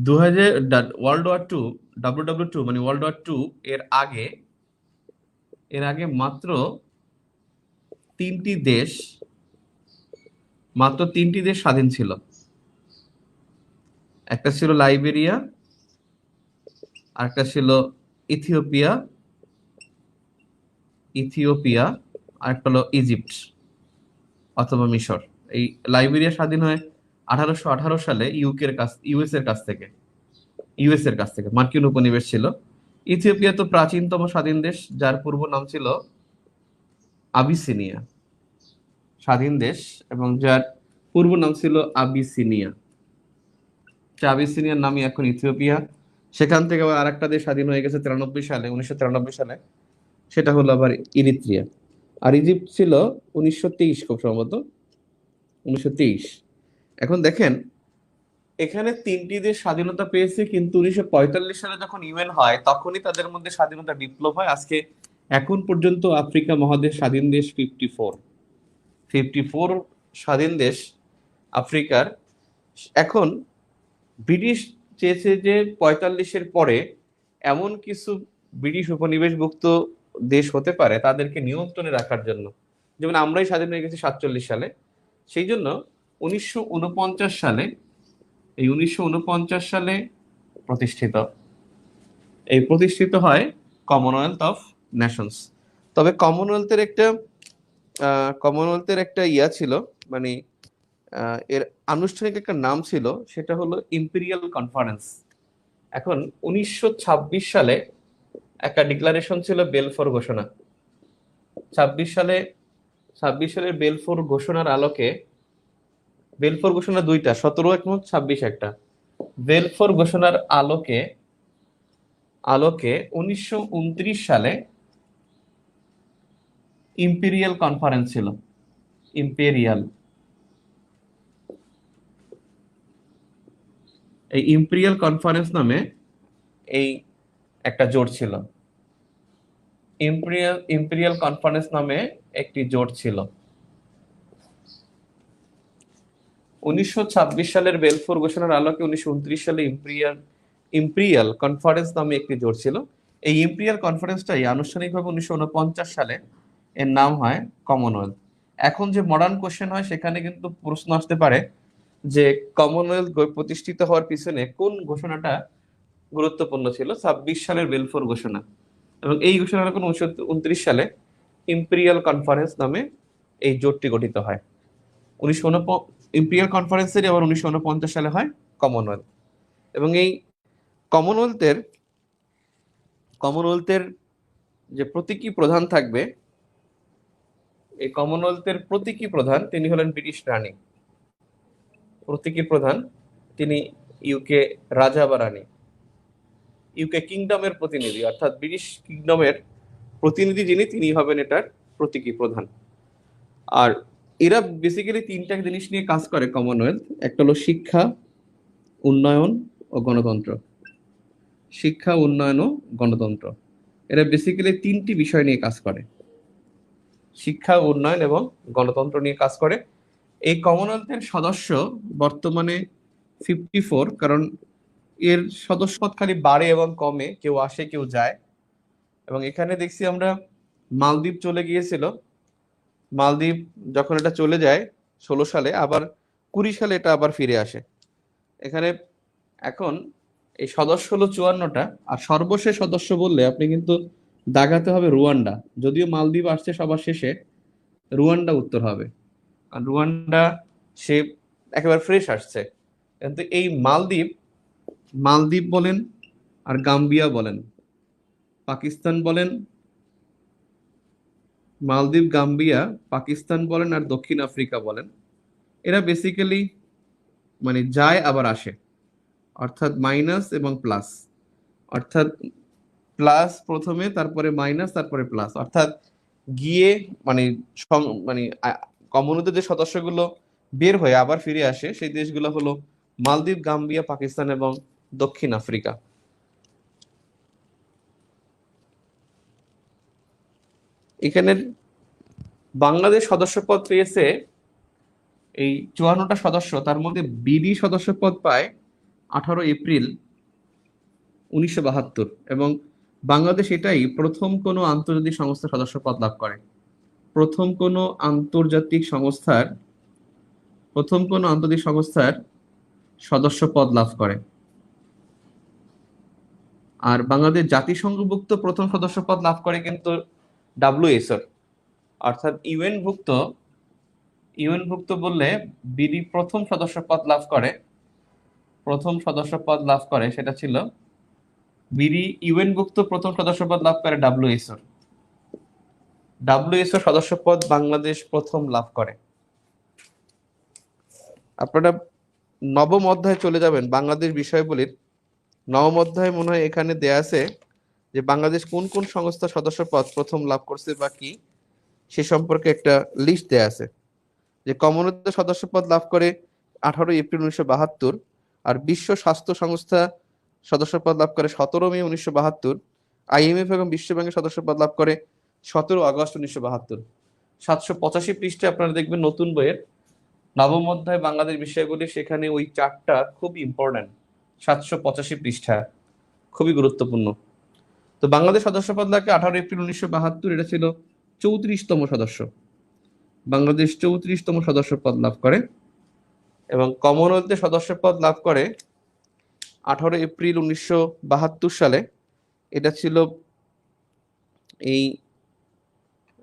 2000 ওয়ার্ল্ড ওয়ার 2, WW2 মানে ওয়ার্ল্ড ওয়ার 2 এর আগে, মাত্র তিনটি দেশ, স্বাধীন ছিল। একটা ছিল লাইবেরিয়া, আর একটা ছিল ইথিওপিয়া, আর একটা হলো ইজিপ্ট অথবা মিশর। এই লাইবেরিয়া স্বাধীন হয় 1818 সালে ইউএস এর কাছ থেকে। মার্কিন উপনিবেশ ছিল। ইথিওপিয়া তো প্রাচীনতম স্বাধীন দেশ, যার পূর্ব নাম ছিল আবিসিনিয়া। স্বাধীন দেশ এবং যার পূর্ব নাম ছিল আবিসিনিয়া। আবিসিনিয়ার নামই এখন ইথিওপিয়া। সেখান থেকে আবার আরেকটা দেশ স্বাধীন হয়ে গেছে 1993 সালে। সেটা হলো আবার ইরিত্রিয়া। আর ইজিপ্ট ছিল 1923, খুব সম্ভবত 1923। এখন দেখেন, এখানে তিনটি দেশ স্বাধীনতা পেয়েছে, কিন্তু 1945 সালে যখন ইউএন হয় তখনই তাদের মধ্যে স্বাধীনতা বিপ্লব হয়। আজকে এখন পর্যন্ত আফ্রিকা মহাদেশ স্বাধীন দেশ 54 স্বাধীন দেশ আফ্রিকার। এখন ব্রিটিশ চেয়েছে যে 45-এর পরে এমন কিছু ব্রিটিশ উপনিবেশভুক্ত দেশ হতে পারে তাদেরকে নিয়ন্ত্রণে রাখার জন্য, যেমন আমরাই স্বাধীন হয়ে গেছি 47 সালে। সেই জন্য 1949 সালে, 1949 সালে প্রতিষ্ঠিত হয় কমনওয়েলথ অফ নেশনস। তবে কমনওয়েলথের একটা ইয়া ছিল, মানে এর আনুষ্ঠানিক একটা নাম ছিল, সেটা হলো ইম্পেরিয়াল কনফারেন্স। এখন 1926 সালে একটা ডিক্লারেশন ছিল, বেলফোর ঘোষণা। 26 সালের বেলফোর ঘোষণার আলোকে, বেলফোর ঘোষণা দুইটা, 17 এবং 26 একটা। বেলফোর ঘোষণার আলোকে 1929 সালে ইম্পেরিয়াল কনফারেন্স ছিল। এই ইম্পেরিয়াল কনফারেন্স নামে এই একটা জোট ছিল। ইম্পেরিয়াল কনফারেন্স নামে একটি জোট ছিল। 1926 সালের বেলফোর ঘোষণার আলোকে 1929 সালে ইম্পেরিয়াল কনফারেন্স নামে একটি জোট ছিল। এই ইম্পেরিয়াল কনফারেন্সটাই আনুষ্ঠানিকভাবে 1949 সালে এর নাম হয় কমনওয়েলথ। এখন যে মডার্ন কোশ্চেন হয়, সেখানে কিন্তু প্রশ্ন আসতে পারে যে কমনওয়েলথ প্রতিষ্ঠিত হওয়ার পিছনে কোন ঘোষণাটা গুরুত্বপূর্ণ ছিল। 26 সালের বেলফোর ঘোষণা। এবং এই ঘোষণার 1929 সালে ইম্পেরিয়াল কনফারেন্স নামে এই জোটটি গঠিত হয়। ইম্পেরিয়াল কনফারেন্সের আবার 1949 সালে হয় কমনওয়েলথ। এবং এই কমনওয়েলথের কমনওয়েলথের যে প্রতীকী প্রধান থাকবে, এই কমনওয়েলথের প্রতীকী প্রধান তিনি হলেন ব্রিটিশ রানী। প্রতীকী প্রধান তিনি ইউকে রাজা বা রানী, ইউকে কিংডমের প্রতিনিধি, অর্থাৎ ব্রিটিশ কিংডমের প্রতিনিধি যিনি, তিনি হবেন এটার প্রতীকী প্রধান। আর এরা বেসিক্যালি তিনটা জিনিস নিয়ে কাজ করে কমনওয়েলথ। একটা হলো শিক্ষা, উন্নয়ন ও গণতন্ত্র। শিক্ষা, উন্নয়ন ও গণতন্ত্র, এরা বেসিক্যালি তিনটি বিষয় নিয়ে কাজ করে। শিক্ষা, উন্নয়ন এবং গণতন্ত্র নিয়ে কাজ করে। এই কমনওয়েলথের সদস্য বর্তমানে 54, কারণ এর সদস্যপদ খালি বাড়ে এবং কমে, কেউ আসে কেউ যায়। এবং এখানে দেখছি আমরা মালদ্বীপ চলে গিয়েছিল, মালদ্বীপ যখন এটা চলে যায় 16 সালে, আবার 20 সালে এটা আবার ফিরে আসে এখানে। এখন এই সদস্য হলো 54টা, আর সর্বশেষ সদস্য বললে আপনি কিন্তু দাগাতে হবে রুয়ান্ডা। যদিও মালদ্বীপ আসছে সবার শেষে, রুয়ান্ডা উত্তর হবে, আর রুয়ান্ডা সে একেবারে ফ্রেশ আসছে। কিন্তু এই মালদ্বীপ, মালদ্বীপ বলেন আর গাম্বিয়া বলেন, পাকিস্তান বলেন, মালদ্বীপ, গাম্বিয়া, পাকিস্তান বলেন আর দক্ষিণ আফ্রিকা বলেন, এরা বেসিক্যালি মানে যায় আবার আসে, অর্থাৎ মাইনাস এবং প্লাস, অর্থাৎ প্লাস প্রথমে, তারপরে মাইনাস, তারপরে প্লাস, অর্থাৎ গিয়ে মানে মানে কমনওয়েলথের যে সদস্যগুলো বের হয়ে আবার ফিরে আসে সেই দেশগুলো হলো মালদ্বীপ, গাম্বিয়া, পাকিস্তান এবং দক্ষিণ আফ্রিকা। এখানের বাংলাদেশ সদস্যপদ পেয়েছে এই 54টা সদস্য, তার মধ্যে বিডি সদস্যপদ পায় 18 এপ্রিল 1972, এবং বাংলাদেশ এটাই প্রথম কোনো আন্তর্জাতিক সংস্থার সদস্যপদ লাভ করে। প্রথম কোনো আন্তর্জাতিক সংস্থার সদস্যপদ লাভ করে। আর বাংলাদেশ জাতিসংঘভুক্ত প্রথম সদস্যপদ লাভ করে কিন্তু ডাব্লিউএইচও, অর্থাৎ ইউএন ভুক্ত বললে বিডি প্রথম সদস্যপদ লাভ করে সেটা ছিল বিডি। ইউএন ভুক্ত প্রথম সদস্যপদ লাভ করে ডাব্লিউএইচও সদস্যপদ বাংলাদেশ প্রথম লাভ করে। আপনারা নবম অধ্যায়ে চলে যাবেন বাংলাদেশ বিষয়াবলীর। নবম অধ্যায়ে মনে হয় এখানে দেয়া আছে যে বাংলাদেশ কোন কোন সংস্থার সদস্যপদ প্রথম লাভ করছে বা কি, সে সম্পর্কে একটা লিস্ট দেয়া আছে। যে কমনওয়েলথ সদস্যপদ লাভ করে 18 এপ্রিল 1972, আর বিশ্ব স্বাস্থ্য সংস্থা সদস্যপদ লাভ করে 17 মে 1972, আইএমএফ এবং বিশ্ব ব্যাংকের সদস্যপদ লাভ করে 17 আগস্ট 1972। 785 পৃষ্ঠে আপনারা দেখবেন নতুন বইয়ের নবম অধ্যায় বাংলাদেশ বিষয়গুলি, সেখানে ওই চারটা খুব ইম্পর্টেন্ট। 785 পৃষ্ঠা, খুবই গুরুত্বপূর্ণ। তো বাংলাদেশ সদস্যপদ লাগে 18 এপ্রিল 1972, এটা ছিল 34তম সদস্য। বাংলাদেশ 34তম সদস্যপদ লাভ করে, এবং কমনওয়েলথের সদস্যপদ লাভ করে 18 এপ্রিল 1972 সালে। এটা ছিল এই,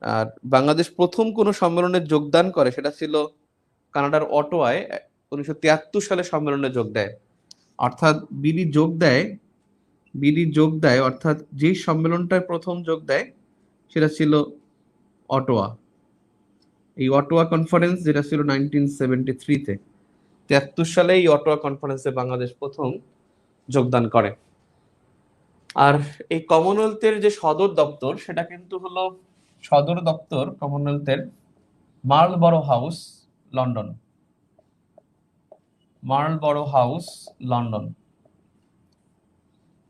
আর বাংলাদেশ প্রথম কোনো সম্মেলনে যোগদান করে সেটা ছিল কানাডার অটোয়ায় 1973 সালে সম্মেলনে যোগ দেয়। অর্থাৎ বিডি যোগ দেয়, অর্থাৎ যেই সম্মেলনটায় প্রথম যোগ দেয় সেটা ছিল অটোয়া। এই অটোয়া কনফারেন্স, যেটা ছিল 1973-তে, 73 সালে এই অটোয়া কনফারেন্সে বাংলাদেশ প্রথম যোগদান করে। আর এই কমনওয়েলথের যে সদর দপ্তর, সেটা কিন্তু হলো সদর দপ্তর কমনওয়েলথের মার্লবরো হাউস, লন্ডন।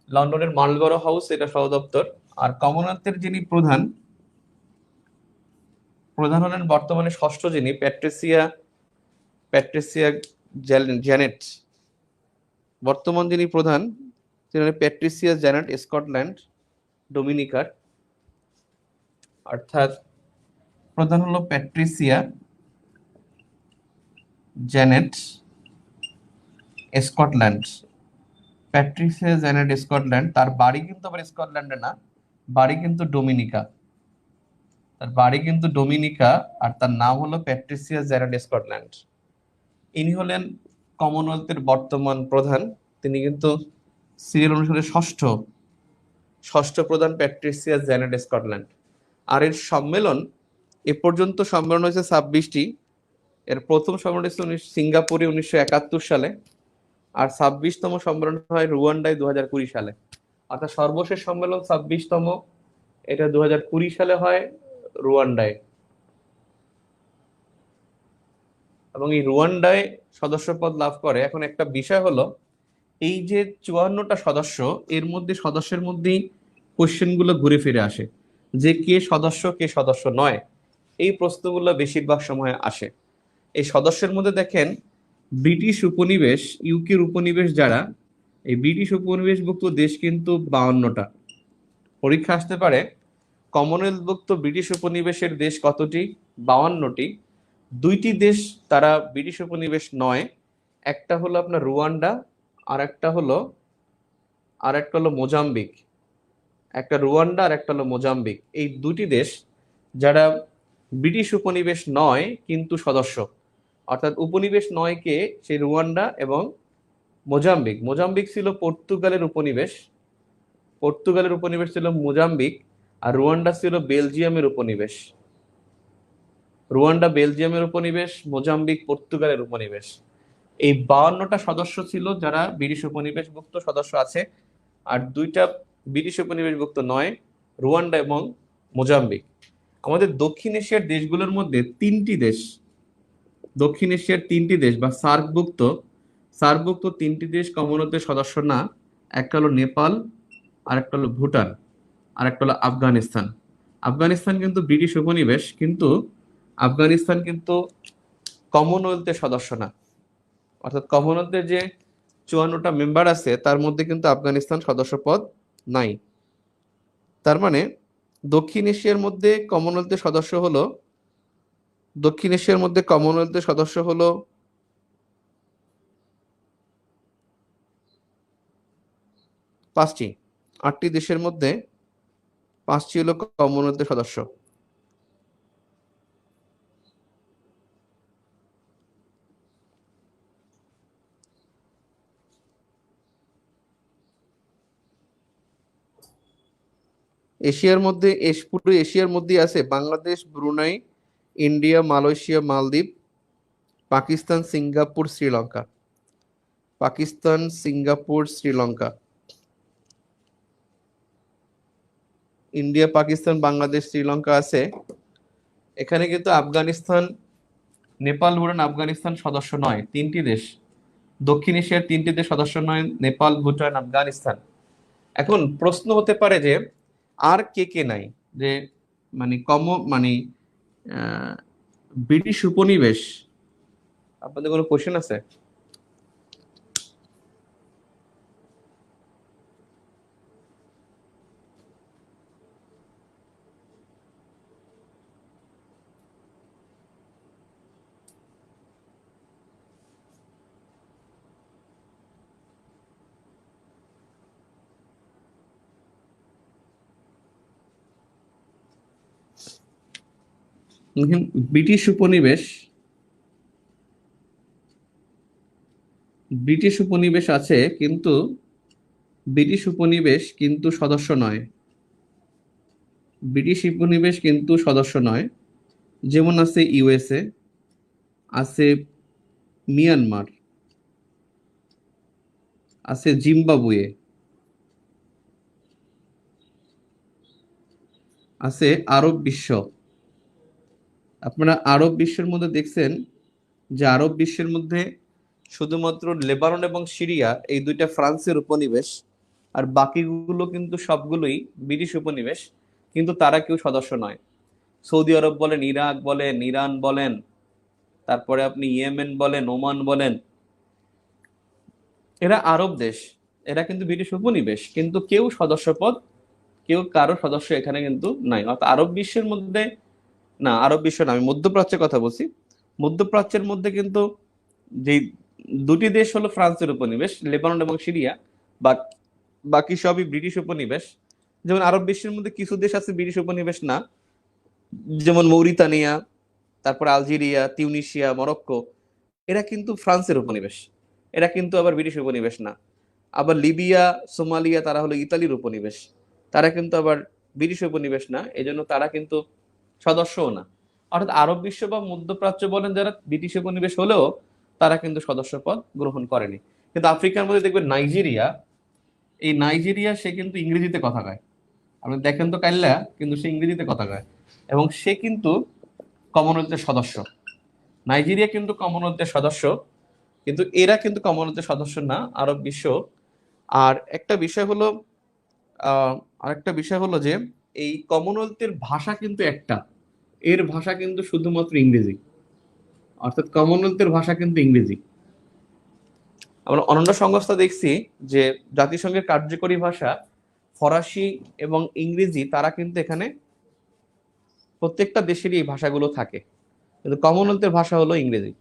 লন্ডনের মার্লবরো হাউস, এটা সদর দপ্তর। আর কমনওয়েলথের যিনি প্রধান হলেন বর্তমানে ষষ্ঠ, যিনি প্যাট্রিসিয়া জ্যানেট। বর্তমান যিনি প্রধান তিনি হলেন প্যাট্রিসিয়া জ্যানেট, স্কটল্যান্ড ডোমিনিকার। অর্থাৎ প্রধান হলো প্যাট্রিসিয়া জ্যানেট, স্কটল্যান্ড। তার বাড়ি কিন্তু আবার স্কটল্যান্ডে না, বাড়ি কিন্তু ডোমিনিকা। আর তার নাম হলো প্যাট্রিসিয়া জ্যানেট, স্কটল্যান্ড। ইনি হলেন কমনওয়েলথের বর্তমান প্রধান। তিনি কিন্তু সিরিয়াল অনুসারে ষষ্ঠ প্রধান, প্যাট্রিসিয়া জ্যানেট, স্কটল্যান্ড। আর এর সম্মেলন এ পর্যন্ত সম্মেলন হয়েছে 26টি। এর প্রথম সম্মেলন হয়েছে সিঙ্গাপুরে 1971 সালে, আর 26তম সম্মেলন হয় রুয়ান্ডায় 2020 সালে। অর্থাৎ সর্বশেষ সম্মেলন 26তম, এটা 2020 সালে হয় রুয়ান্ডায়। এবং এই রুয়ান্ডায় সদস্যপদ লাভ করে। এখন একটা বিষয় হলো, এই যে 54টা সদস্য, এর মধ্যে সদস্যের মধ্যেই কোশ্চেনগুলো ঘুরে ফিরে আসে যে কে সদস্য নয়, এই প্রশ্নগুলো বেশিরভাগ সময় আসে। এই সদস্যের মধ্যে দেখেন ব্রিটিশ উপনিবেশ, ইউকের উপনিবেশ যারা, এই ব্রিটিশ উপনিবেশভুক্ত দেশ কিন্তু 52টা। পরীক্ষা আসতে পারে কমনওয়েলথভুক্ত ব্রিটিশ উপনিবেশের দেশ কতটি? 52টি। দুইটি দেশ তারা ব্রিটিশ উপনিবেশ নয়, একটা হলো আপনার রুয়ান্ডা, আর একটা হলো মোজাম্বিক। একটা রুয়ান্ডা আর একটা হলো মোজাম্বিক, এই দুটি দেশ যারা ব্রিটিশ উপনিবেশ নয় কিন্তু সদস্য। অর্থাৎ উপনিবেশ নয় কে? সেই রুয়ান্ডা এবং মোজাম্বিক। মোজাম্বিক ছিল পর্তুগালের উপনিবেশ, পর্তুগালের উপনিবেশ ছিল মোজাম্বিক, আর রুয়ান্ডা ছিল বেলজিয়ামের উপনিবেশ। রুয়ান্ডা বেলজিয়ামের উপনিবেশ, মোজাম্বিক পর্তুগালের উপনিবেশ। এই 52টা সদস্য ছিল যারা ব্রিটিশ উপনিবেশভুক্ত সদস্য আছে, আর দুইটা ব্রিটিশ উপনিবেশভুক্ত নয়, রুয়ান্ডা এবং মোজাম্বিক। আমাদের দক্ষিণ এশিয়ার দেশগুলোর মধ্যে তিনটি দেশ, দক্ষিণ এশিয়ার তিনটি দেশ বা সার্কভুক্ত তিনটি দেশ কমনওয়েলথের সদস্য না। একটা হলো নেপাল, আর একটা হলো ভুটান, আর একটা হলো আফগানিস্তান। আফগানিস্তান কিন্তু ব্রিটিশ উপনিবেশ, কিন্তু আফগানিস্তান কিন্তু কমনওয়েলথের সদস্য না। অর্থাৎ কমনওয়েলথের যে 54টা মেম্বার আছে তার মধ্যে কিন্তু আফগানিস্তান সদস্য পদ নাই। তার মানে দক্ষিণ এশিয়ার মধ্যে কমনওয়েলথের সদস্য হলো, দক্ষিণ এশিয়ার মধ্যে কমনওয়েলথের সদস্য হলো 5টি। 8টি দেশের মধ্যে 5টি হলো কমনওয়েলথের সদস্য। এশিয়ার মধ্যে পুরো এশিয়ার মধ্যে আছে বাংলাদেশ, ব্রুনাই, ইন্ডিয়া, মালয়েশিয়া, মালদ্বীপ, Pakistan, Singapore, Sri Lanka. Pakistan, Singapore, Sri Lanka, India, Pakistan, Bangladesh, Sri Lanka আছে। এখানে কিন্তু আফগানিস্তান, নেপাল, ভুটান, আফগানিস্তান সদস্য নয়। তিনটি দেশ, দক্ষিণ এশিয়ার তিনটি দেশ সদস্য নয়, নেপাল, ভুটান, আফগানিস্তান। এখন প্রশ্ন হতে পারে যে আর কে কে নাই, যে মানে মানে আহ, ব্রিটিশ উপনিবেশ। আপনাদের কোনো কোশ্চেন আছে? দেখেন, ব্রিটিশ উপনিবেশ, ব্রিটিশ উপনিবেশ আছে কিন্তু ব্রিটিশ উপনিবেশ কিন্তু সদস্য নয়। ব্রিটিশ উপনিবেশ কিন্তু সদস্য নয়। যেমন আছে ইউএসএ, আছে মিয়ানমার, আছে জিম্বাবুয়ে, আছে আরব বিশ্ব। আপনারা আরব বিশ্বের মধ্যে দেখছেন যে আরব বিশ্বের মধ্যে শুধুমাত্র লেবানন এবং সিরিয়া এই দুইটা ফ্রান্সের উপনিবেশ, আর বাকিগুলো কিন্তু সবগুলোই ব্রিটিশ উপনিবেশ, কিন্তু তারা কেউ সদস্য নয়। সৌদি আরব বলেন, ইরাক বলেন, ইরান বলেন, তারপরে আপনি ইয়েমেন বলেন, ওমান বলেন, এরা আরব দেশ, এরা কিন্তু ব্রিটিশ উপনিবেশ, কিন্তু কেউ সদস্যপদ, কেউ কারো সদস্য এখানে কিন্তু নাই। অর্থাৎ আরব বিশ্বের মধ্যে, না আরব বিশ্ব না, আমি মধ্যপ্রাচ্যের কথা বলছি। মধ্যপ্রাচ্যের মধ্যে কিন্তু যে দুটি দেশ হলো ফ্রান্সের উপনিবেশ, লেবানন এবং সিরিয়া, বা বাকি সবই ব্রিটিশ উপনিবেশ। যেমন আরব বিশ্বের মধ্যে কিছু দেশ আছে ব্রিটিশ উপনিবেশ না, যেমন মৌরিতানিয়া, তারপর আলজেরিয়া, তিউনিসিয়া, মরক্কো, এরা কিন্তু ফ্রান্সের উপনিবেশ, এরা কিন্তু আবার ব্রিটিশ উপনিবেশ না। আবার লিবিয়া, সোমালিয়া, তারা হলো ইতালির উপনিবেশ, তারা কিন্তু আবার ব্রিটিশ উপনিবেশ না, এজন্য তারা কিন্তু সদস্যও না। অর্থাৎ আরব বিশ্ব বা মধ্যপ্রাচ্য বলেন যারা ব্রিটিশ উপনিবেশ হলেও তারা কিন্তু সদস্য পদ গ্রহণ করেনি। কিন্তু আফ্রিকার মধ্যে দেখবেন নাইজেরিয়া, এই নাইজেরিয়া সে কিন্তু ইংরেজিতে কথা কয়। আপনি দেখেন তো কাইল্লা, কিন্তু সে ইংরেজিতে কথা কয়, এবং সে কিন্তু কমনওয়েলথের সদস্য। নাইজেরিয়া কিন্তু কমনওয়েলথের সদস্য, কিন্তু এরা কিন্তু কমনওয়েলথের সদস্য না, আরব বিশ্ব। আর একটা বিষয় হলো, আরেকটা বিষয় হলো যে এই কমনওয়েলথের ভাষা কিন্তু একটা, এর ভাষা কিন্তু শুধুমাত্র ইংরেজি। অর্থাৎ কমনওয়েলথের ভাষা কিন্তু ইংরেজি। আমরা অনন্য সংস্থা দেখছি যে জাতিসংঘের কার্যকরী ভাষা ফরাসি এবং ইংরেজি, তারা কিন্তু এখানে প্রত্যেকটা দেশেরই এই ভাষাগুলো থাকে, কিন্তু কমনওয়েলথের ভাষা হলো ইংরেজি।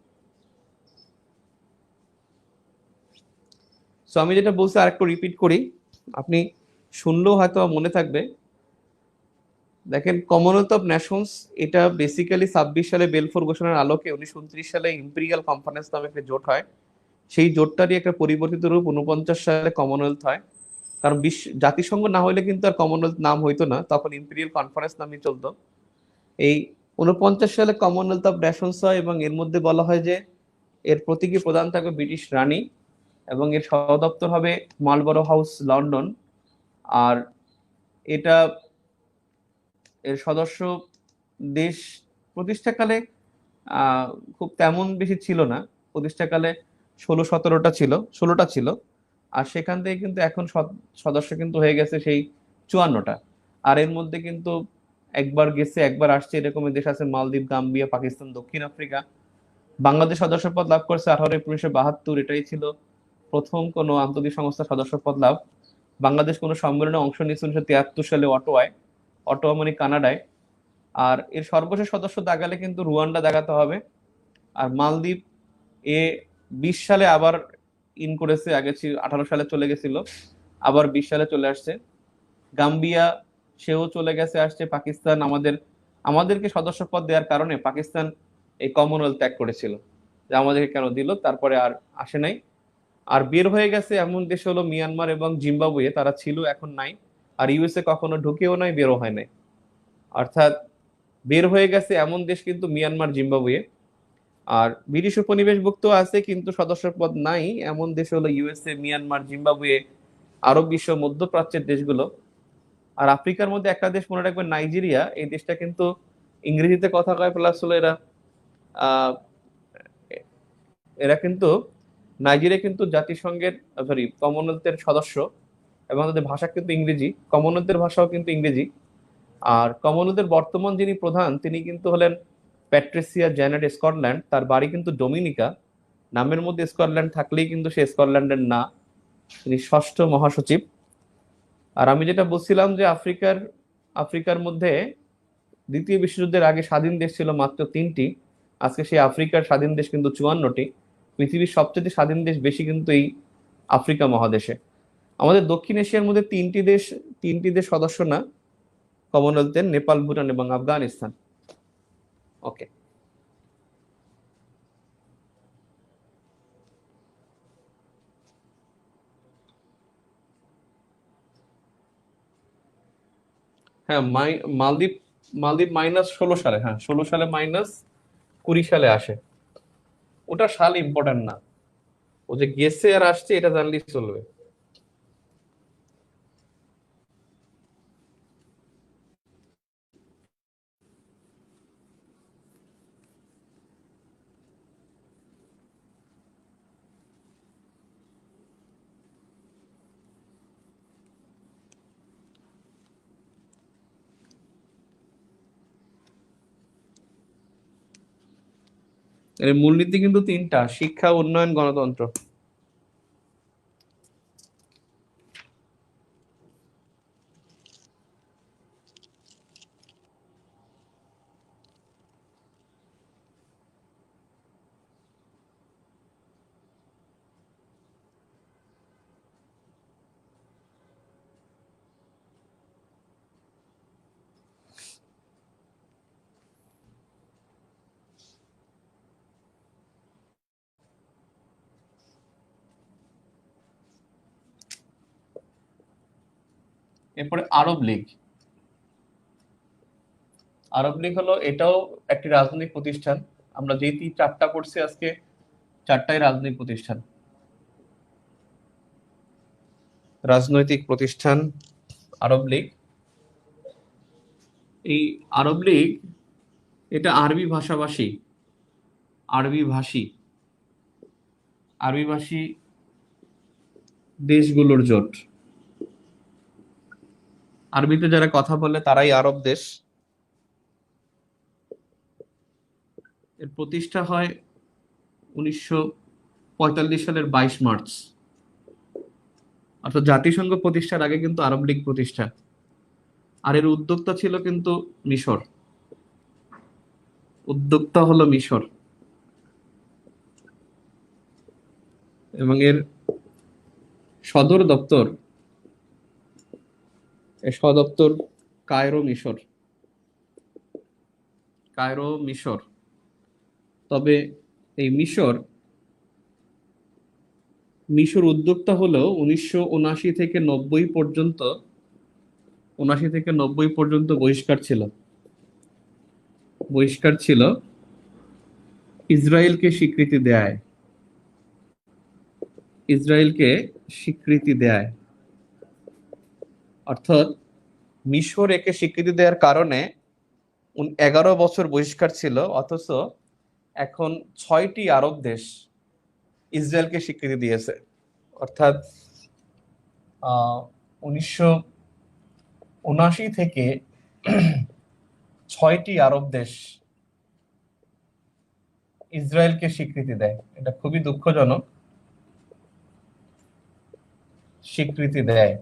সো আমি যেটা বলছি আরেকটু রিপিট করি, আপনি শুনলেও হয়তো মনে থাকবে। দেখেন, কমনওয়েলথ অফ নেশনস এটা বেসিক্যালি 26 সালে বেলফোর ঘোষণার আলোকে 1929 সালে ইম্পেরিয়াল কনফারেন্স নামে একটা জোট হয়। সেই জোটটারই একটা পরিবর্তিত রূপ 49 সালে কমনওয়েলথ হয়। কারণ জাতিসংঘ না হলে কিন্তু আর কমনওয়েলথ নাম হইতো না, তখন ইম্পেরিয়াল কনফারেন্স নামে চলতো। এই 49 সালে কমনওয়েলথ অফ নেশনস হয়, এবং এর মধ্যে বলা হয় যে এর প্রতীকী প্রধান থাকবে ব্রিটিশ রানী, এবং এর সদর দপ্তর হবে মালবরো হাউস, লন্ডন। আর এটা এর সদস্য দেশ প্রতিষ্ঠাকালে আহ খুব তেমন বেশি ছিল না। প্রতিষ্ঠাকালে 16-17টা ছিল, 16টা ছিল। আর সেখান থেকে কিন্তু এখন সদস্য কিন্তু হয়ে গেছে সেই 54টা। আর এর মধ্যে কিন্তু একবার গেছে একবার আসছে এরকমের দেশ আছে মালদ্বীপ, গাম্বিয়া, পাকিস্তান, দক্ষিণ আফ্রিকা। বাংলাদেশ সদস্যপদ লাভ করেছে 18 এপ্রিল 1972। এটাই ছিল প্রথম কোনো আন্তর্জাতিক সংস্থার সদস্যপদ লাভ। বাংলাদেশ কোনো সম্মেলনে অংশ নিয়েছে 1973 সালে অটোয়ায়, অটোয়া মানে কানাডায়। আর এর সর্বশেষ সদস্য দাগালে কিন্তু রুয়ান্ডা দাগাতে হবে। আর মালদ্বীপ এ 20 সালে আবার ইন করেছে, আগে ছিল 18 সালে চলে গেছিল, আবার 20 সালে চলে আসছে। গাম্বিয়া সেও চলে গেছে আসছে। পাকিস্তান আমাদেরকে সদস্য পদ দেওয়ার কারণে পাকিস্তান এই কমনওয়েলথ ত্যাগ করেছিল, যে আমাদেরকে কেন দিল, তারপরে আর আসে নাই। আর বের হয়ে গেছে এমন দেশ হলো মিয়ানমার এবং জিম্বাবুয়ে, তারা ছিল এখন নাই। আর ইউএসএ কখনো ঢুকেও নাই, বেরো হয় নাই। অর্থাৎ বের হয়ে গেছে এমন দেশ কিন্তু মিয়ানমার, জিম্বাবুয়ে। আর ব্রিটিশ উপনিবেশভুক্ত আছে কিন্তু সদস্য পদ নাই এমন দেশ হলো ইউএসএ, মিয়ানমার, জিম্বাবুয়ে, আরব বিশ্ব, মধ্যপ্রাচ্যের দেশগুলো। আর আফ্রিকার মধ্যে একটা দেশ মনে রাখবেন, নাইজেরিয়া। এই দেশটা কিন্তু ইংরেজিতে কথা কয়, প্লাস হলো আহ এরা কিন্তু নাইজেরিয়া কিন্তু জাতিসংঘের সরি কমনওয়েলথের সদস্য, এবং তাদের ভাষা কিন্তু ইংরেজি, কমনওয়েলথের ভাষাও কিন্তু ইংরেজি। আর কমনওয়েলথের বর্তমান যিনি প্রধান তিনি কিন্তু হলেন প্যাট্রিসিয়া জ্যানেট স্কটল্যান্ড। তার বাড়ি কিন্তু ডোমিনিকা। নামের মধ্যে স্কটল্যান্ড থাকলেই কিন্তু সে স্কটল্যান্ডের না, তিনি ষষ্ঠ মহাসচিব। আর আমি যেটা বলছিলাম যে আফ্রিকার মধ্যে দ্বিতীয় বিশ্বযুদ্ধের আগে স্বাধীন দেশ ছিল মাত্র 3টি। আজকে সেই আফ্রিকার স্বাধীন দেশ কিন্তু 54টি। পৃথিবীর সবচেয়ে স্বাধীন দেশ বেশি কিন্তু এই আফ্রিকা মহাদেশে। আমাদের দক্ষিণ এশিয়ার মধ্যে তিনটি দেশ সদস্য না কমনওয়েলথের, নেপাল, ভুটান এবং আফগানিস্তান। ওকে। হ্যাঁ, মালদ্বীপ মালদ্বীপ -16 সালে, হ্যাঁ 16 সালে -20 সালে আসে। ওটা সাল ইম্পর্টেন্ট না, ও যে গেছে আর আসছে এটা জানলেই চলবে। এর মূলনীতি কিন্তু তিনটা: শিক্ষা, উন্নয়ন, গণতন্ত্র। এরপরে আরব লীগ। আরব লীগ হলো এটাও একটি রাজনৈতিক প্রতিষ্ঠান। আমরা যেই চারটা করছি আজকে, চারটাই রাজনৈতিক প্রতিষ্ঠান, রাজনৈতিক প্রতিষ্ঠান আরব লীগ। এই আরব লীগ এটা আরবি ভাষী আরবি ভাষী দেশগুলোর জোট। আরবিতে যারা কথা বলে তারাই আরব দেশ। এর প্রতিষ্ঠা হয় 19 সালের 22 মার্চ। অর্থাৎ জাতিসংঘ প্রতিষ্ঠার আগে কিন্তু আরব লীগ প্রতিষ্ঠা, আর এর উদ্যোক্তা ছিল কিন্তু মিশর। উদ্যোক্তা হলো মিশর, এবং এর সদর দপ্তর সদপ্তর কায়রো, মিশর। কায়রো, মিশর। তবে এই মিশর মিশর উদ্যোক্তা হলেও 1979 থেকে 90 পর্যন্ত 79 থেকে 90 পর্যন্ত বহিষ্কার ছিল ইসরায়েলকে স্বীকৃতি দেয়। ইসরায়েলকে স্বীকৃতি দেয় অর্থাৎ মিশর একে স্বীকৃতি দেওয়ার কারণে 11 বছর বহিষ্কার ছিল, অথচ এখন 6টি আরব দেশ ইসরায়েলকে স্বীকৃতি দিয়েছে। অর্থাৎ 1979 থেকে 6টি আরব দেশ ইসরায়েলকে স্বীকৃতি দেয়। এটা খুবই দুঃখজনক। স্বীকৃতি দেয়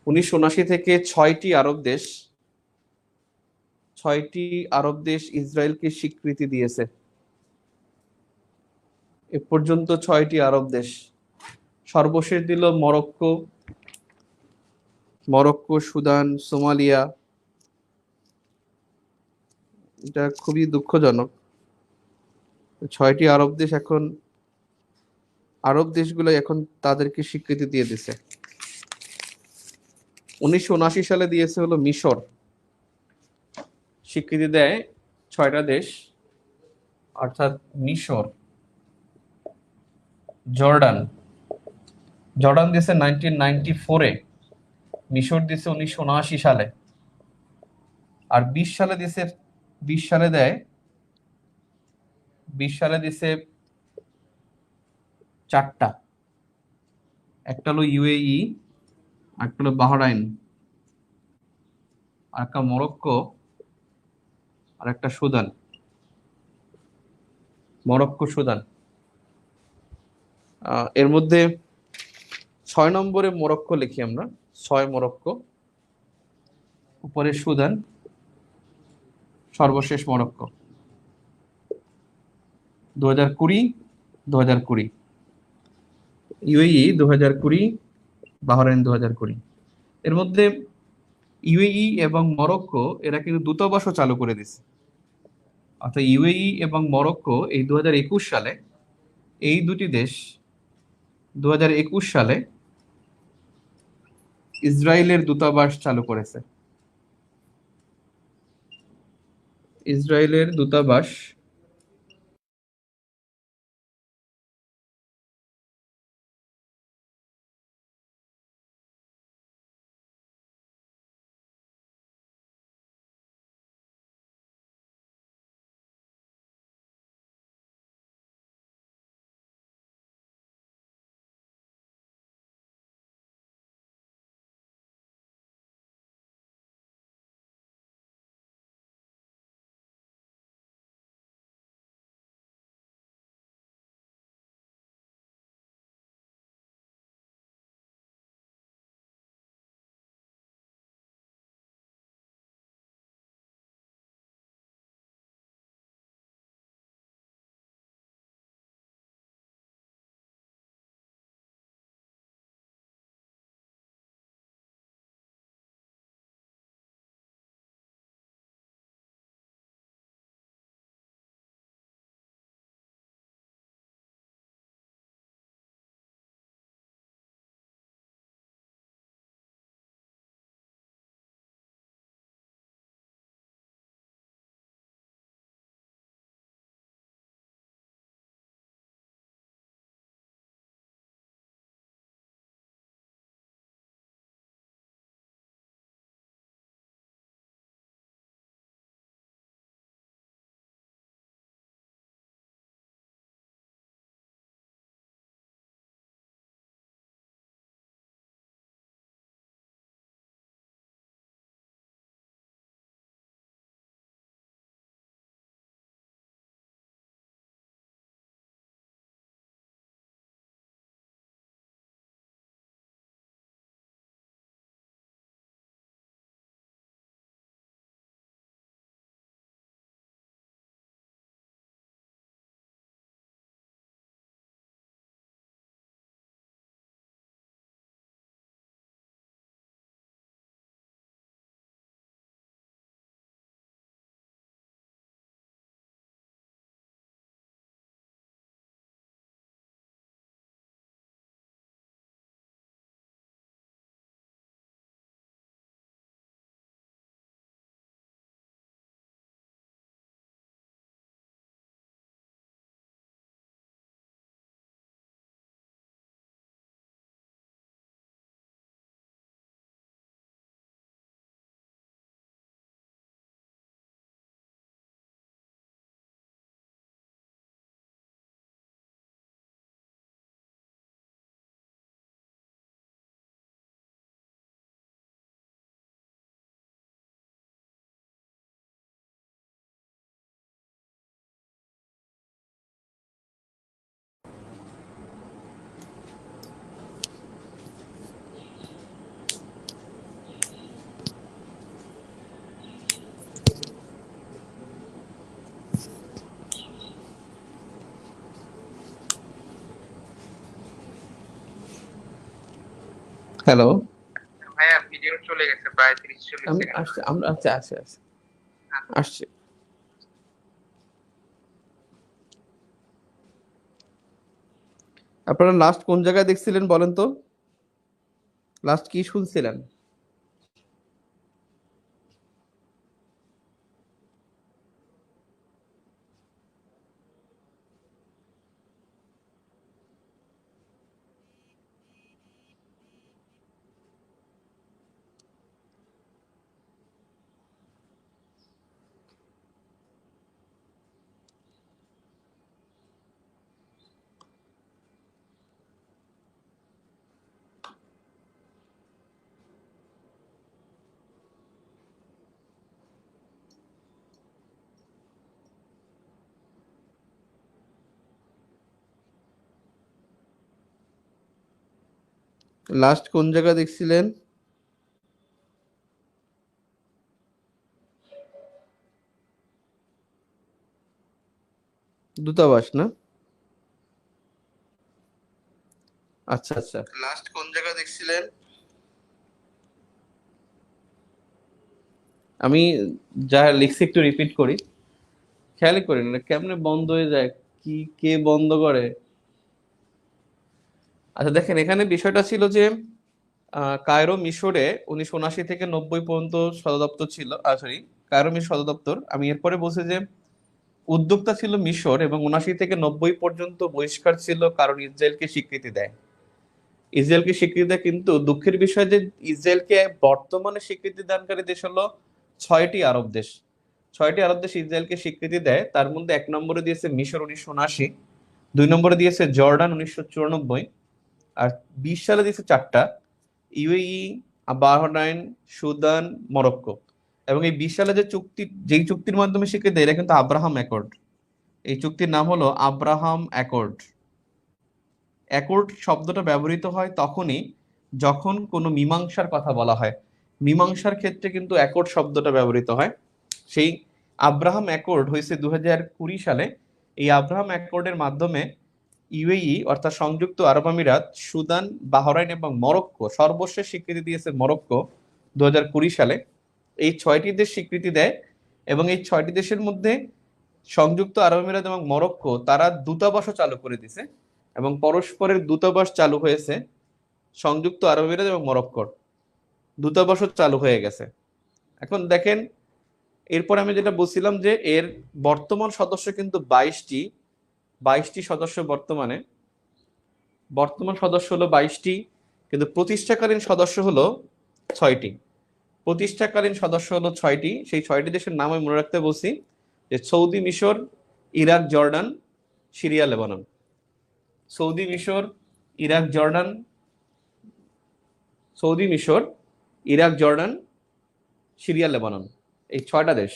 1979 থেকে 6টি আরব দেশ ইসরায়েলকে স্বীকৃতি দিয়েছে। এ পর্যন্ত 6টি আরব দেশ। সর্বশেষ দিল মরক্কো, সুদান, সোমালিয়া। এটা খুবই দুঃখজনক। 6টি আরব দেশগুলো এখন তাদেরকে স্বীকৃতি দিয়ে দিছে। 1979 সালে দিয়েছে হলো মিশর, স্বীকৃতি দেয় 6টা দেশ, অর্থাৎ মিশর, জর্ডান দিয়েছে 1994-এ, মিশর দিয়েছে 1979 সালে, আর 20 সালে দিছে 4টা। একটা হলো ইউএই, একটা হলো বাহরাইন, আর একটা মরক্কো, আর একটা সুদান। সুদান। এর মধ্যে 6 নম্বরে মরক্কো লিখি আমরা। 6 মরক্কো, উপরে সুদান, সর্বশেষ মরক্কো। 2020 UAE 2020, Bahrain 2020। এর মধ্যে ইউএই এবং মরক্কো এরা কিন্তু দূতাবাসও চালু করে দিছে। অর্থাৎ ইউএই এবং মরক্কো এই 2021 সালে, এই দুটি দেশ 2021 সালে ইসরায়েলের দূতাবাস চালু করেছে। ইসরায়েলের দূতাবাস হ্যালো, ভাইয়া ভিডিও চলে গেছে প্রায় 30-40 আমি সেকেন্ড আসছি, ধরে। আমরা আচ্ছা আসছি আসছি আসছি। আপনারা লাস্ট কোন জায়গায় দেখছিলেন বলেন তো? লাস্ট কি শুনছিলেন? লাস্ট কোন জায়গায় দেখছিলেন? দূতাবাস না? আচ্ছা আচ্ছা, লাস্ট কোন জায়গায় দেখছিলেন? আমি যা লিখছি একটু রিপিট করি, খেয়ালই করি না কেমনে বন্ধ হয়ে যায়, কি কে বন্ধ করে। আচ্ছা দেখেন, এখানে বিষয়টা ছিল যে কায়রো মিশরে 1979 থেকে 90 পর্যন্ত সদর দপ্তর ছিল, সরি, কায়রো মিশর সদর দপ্তর। আমি এরপরে বলছি যে উদ্যোক্তা ছিল মিশর, এবং 79 থেকে 90 পর্যন্ত বহিষ্কার ছিল কারণ ইসরায়েলকে স্বীকৃতি দেয়। ইসরায়েলকে স্বীকৃতি দেয়, কিন্তু দুঃখের বিষয় যে ইসরায়েলকে বর্তমানে স্বীকৃতি দানকারী দেশ হলো 6টি আরব দেশ। 6টি আরব দেশ ইসরায়েলকে স্বীকৃতি দেয়, তার মধ্যে 1 নম্বরে দিয়েছে মিশর 1979, 2 নম্বরে দিয়েছে জর্ডান 1994, আর 20 সালে দিয়েছে 4টা: ইউএই, বাহরাইন, সুদান, মরক্কো। এবং এই 20 সালে যে চুক্তি, যেই চুক্তির মাধ্যমে স্বীকৃতি দেয়, এটা কিন্তু আব্রাহাম অ্যাকর্ড। এই চুক্তির নাম হলো আব্রাহাম অ্যাকর্ড। অ্যাকর্ড শব্দটা ব্যবহৃত হয় তখনই যখন কোনো মীমাংসার কথা বলা হয়। মীমাংসার ক্ষেত্রে কিন্তু অ্যাকর্ড শব্দটা ব্যবহৃত হয়। সেই আব্রাহাম অ্যাকর্ড হয়েছে 2020 সালে। এই আব্রাহাম অ্যাকর্ডের মাধ্যমে ইউএই অর্থাৎ সংযুক্ত আরব আমিরাত, সুদান, বাহরাইন এবং মরক্কো, সর্বশেষ স্বীকৃতি দিয়েছে মরক্কো 2020 সালে। এই 6টি দেশ স্বীকৃতি দেয়, এবং এই 6টি দেশের মধ্যে সংযুক্ত আরব আমিরাত এবং মরক্কো তারা দূতাবাসও চালু করে দিছে, এবং পরস্পরের দূতাবাস চালু হয়েছে। সংযুক্ত আরব আমিরাত এবং মরক্কোর দূতাবাসও চালু হয়ে গেছে। এখন দেখেন, এরপর আমি যেটা বলছিলাম যে এর বর্তমান সদস্য কিন্তু 22টি সদস্য বর্তমানে। বর্তমান সদস্য হলো 22টি, কিন্তু প্রতিষ্ঠাকালীন সদস্য হলো 6টি। প্রতিষ্ঠাকালীন সদস্য হলো 6টি। সেই 6টি দেশের নাম আমি মনে রাখতে বলছি, যে সৌদি, মিশর, Iraq, Jordan, Syria, Lebanon. Saudi, মিশর, ইরাক, জর্ডান, সৌদি, মিশর, ইরাক, জর্ডান, সিরিয়া, লেবানন। এই 6টা দেশ।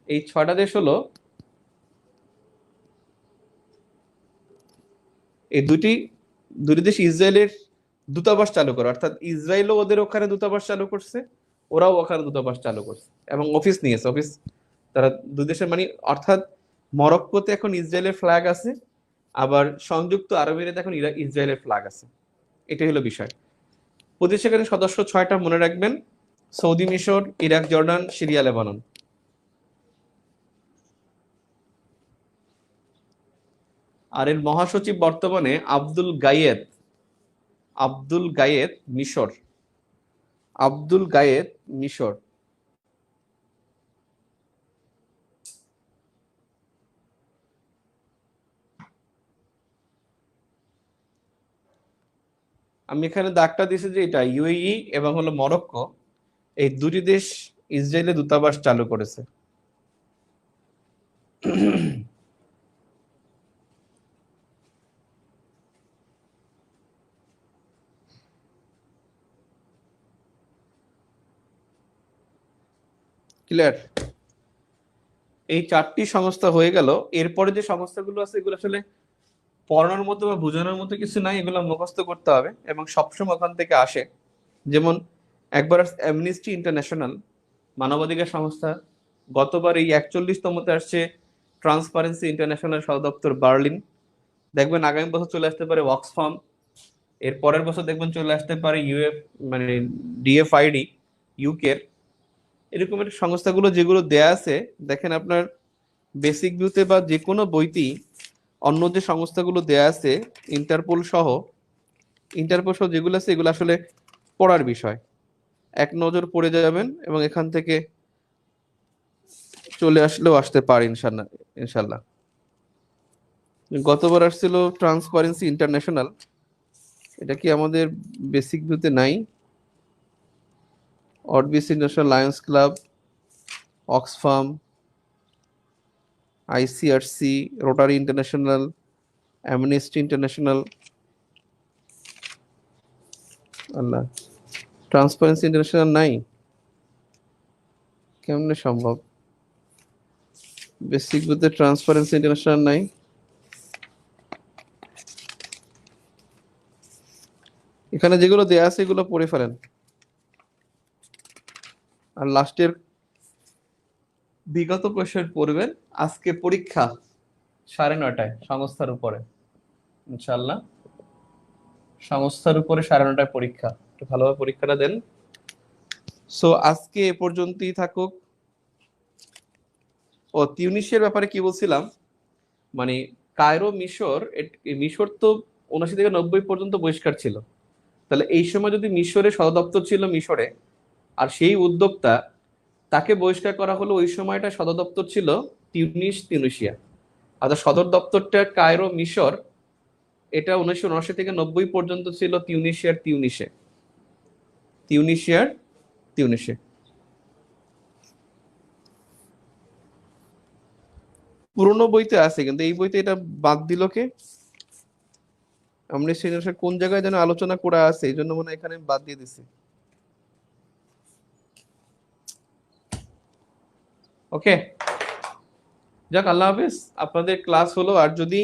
এই 6টা দেশ হলো, এই দুটি দুটি দেশ ইসরায়েলের দূতাবাস চালু করে, অর্থাৎ ইসরায়েলও ওদের ওখানে দূতাবাস চালু করছে, ওরাও ওখানে দূতাবাস চালু করছে এবং অফিস নিয়েছে। অফিস তারা দুই দেশের মানে, অর্থাৎ মরক্কোতে এখন ইসরায়েলের ফ্ল্যাগ আছে, আবার সংযুক্ত আরব আমিরাতে এখন ইসরায়েলের ফ্ল্যাগ আছে। এটাই হলো বিষয়। প্রতিষ্ঠাকারী সদস্য 6টা মনে রাখবেন: সৌদি, মিশর, ইরাক, জর্ডান, সিরিয়া, লেবানন। আর এর মহাসচিব বর্তমানে আব্দুল গায়েদ। আব্দুল গায়েদ, মিশর। আব্দুল গায়েদ, মিশর। আমি এখানে দাগটা দিয়েছি যে এটা ইউএই এবং হলো মরক্কো, এই দুটি দেশ ইসরায়েলে দূতাবাস চালু করেছে। ক্লিয়ার? এই 4টি সংস্থা হয়ে গেল। এরপরে যে সংস্থাগুলো আছে এগুলো আসলে পড়ানোর মতো বা বোঝানোর মতো কিছু নাই, এগুলো মুখস্থ করতে হবে এবং সবসময় ওখান থেকে আসে। যেমন একবার অ্যামনিস্টি ইন্টারন্যাশনাল, মানবাধিকার সংস্থা। গতবার এই 41তমতে আসছে ট্রান্সপারেন্সি ইন্টারন্যাশনাল সদর দপ্তর বার্লিন। দেখবেন আগামী বছর চলে আসতে পারে অক্সফাম। এর পরের বছর দেখবেন চলে আসতে পারে ইউএফ, মানে ডিএফআইডি, ইউকের। এরকমের সংস্থাগুলো যেগুলো দেয়া আছে, দেখেন আপনার বেসিক ভিউতে বা যে কোনো বইতেই অন্য যে সংস্থাগুলো দেয়া আছে, ইন্টারপোল সহ, যেগুলো আছে এগুলো আসলে পড়ার বিষয়। এক নজর পড়ে যাবেন এবং এখান থেকে চলে আসলেও আসতে পারে ইনশাল্লাহ। ইনশাল্লাহ গতবার আসছিল ট্রান্সপারেন্সি ইন্টারন্যাশনাল, এটা কি আমাদের বেসিক ভিউতে নাই? অরবিসি national Lions club, Oxfam, ICRC, Rotary International, Amnesty International. আল্লাহ, ট্রান্সপারেন্সি ইন্টারন্যাশনাল নাই, কেমনে সম্ভব? বেসিক ভিউতে ট্রান্সপারেন্সি ইন্টারন্যাশনাল নাই। এখানে যেগুলো দেয়া আছে এগুলো পড়ে ফেলেন। আর লাস্টের বিগত কোশ্চেন পড়বেন। আজকে পরীক্ষা 9:30 সংস্থার উপরে, ইনশাল্লাহ সংস্থার উপরে 9:30 পরীক্ষা, একটু ভালোভাবে পরীক্ষাটা দেন। সো আজকে এ পর্যন্তই থাকুক। ও তিউনিসিয়ার ব্যাপারে কি বলছিলাম, মানে কায়রো মিশর, মিশর তো 79 থেকে 90 পর্যন্ত বহিষ্কার ছিল। তাহলে এই সময় যদি মিশরের সদর দপ্তর ছিল মিশরে, আর সেই উদ্যোক্তা তাকে বহিষ্কার করা হলো, ওই সময়টা সদর দপ্তর ছিল তিউনিসিয়া। অর্থাৎ সদর দপ্তরটা কায়রো মিশর, এটা 1979 থেকে 90 পর্যন্ত ছিল তিউনিসিয়ার তিউনিসে। পুরোনো বইতে আছে, কিন্তু এই বইতে এটা বাদ দিল কে? আমরা সেই কোন জায়গায় যেন আলোচনা করা আছে, এই জন্য মনে হয় এখানে বাদ দিয়ে দিছি। ওকে, যাক, আল্লাহ হাফেজ। আপনাদের ক্লাস হলো, আর যদি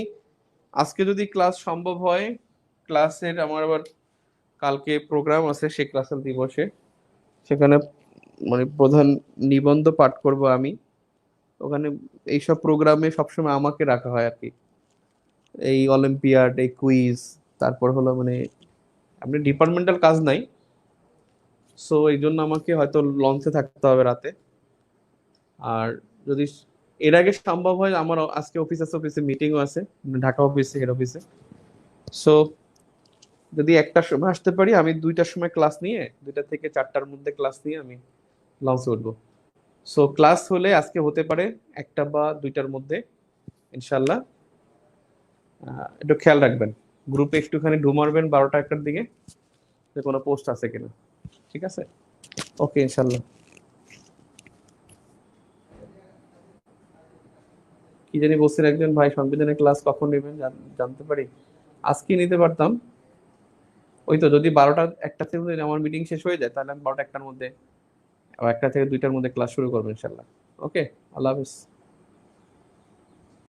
আজকে যদি ক্লাস সম্ভব হয়, ক্লাসের আমার আবার কালকে প্রোগ্রাম আছে, সে ক্লাসের দিবসে সেখানে মানে প্রধান নিবন্ধ পাঠ করব আমি ওখানে। এইসব প্রোগ্রামে সবসময় আমাকে রাখা হয় আর কি, এই অলিম্পিয়াড, এই কুইজ, তারপর হলো মানে আপনি ডিপার্টমেন্টাল কাজ নাই, সো এই জন্য আমাকে হয়তো লঞ্চে থাকতে হবে রাতে। আর যদি এর আগে সম্ভব হয়, আমার আজকে অফিসে মিটিংও আছে, ঢাকা অফিসে, হেড অফিসে। সো যদি 1টার সময় আসতে পারি, আমি 2টার সময় ক্লাস নিয়ে, 2টা থেকে 4টার মধ্যে ক্লাস নিয়ে আমি লঞ্চে উঠবো। সো ক্লাস হলে আজকে হতে পারে 1টা বা 2টার মধ্যে, ইনশাল্লাহ। একটু খেয়াল রাখবেন, গ্রুপে একটুখানি ঢু মারবেন 12টা 1টার দিকে, যে কোনো পোস্ট আছে কিনা। ঠিক আছে, ওকে, ইনশাল্লাহ। কি জানি বলছেন একজন ভাই, সংবিধানের ক্লাস কখন নেবেন জানতে পারি? আজকে নিতে পারতাম, ওই তো যদি 12টা 1টা থেকে যদি আমার মিটিং শেষ হয়ে যায়, তাহলে আমি 12টা 1টার মধ্যে, 1টা থেকে 2টার মধ্যে ক্লাস শুরু করবো ইনশাল্লাহ। ওকে, আল্লাহ হাফিজ।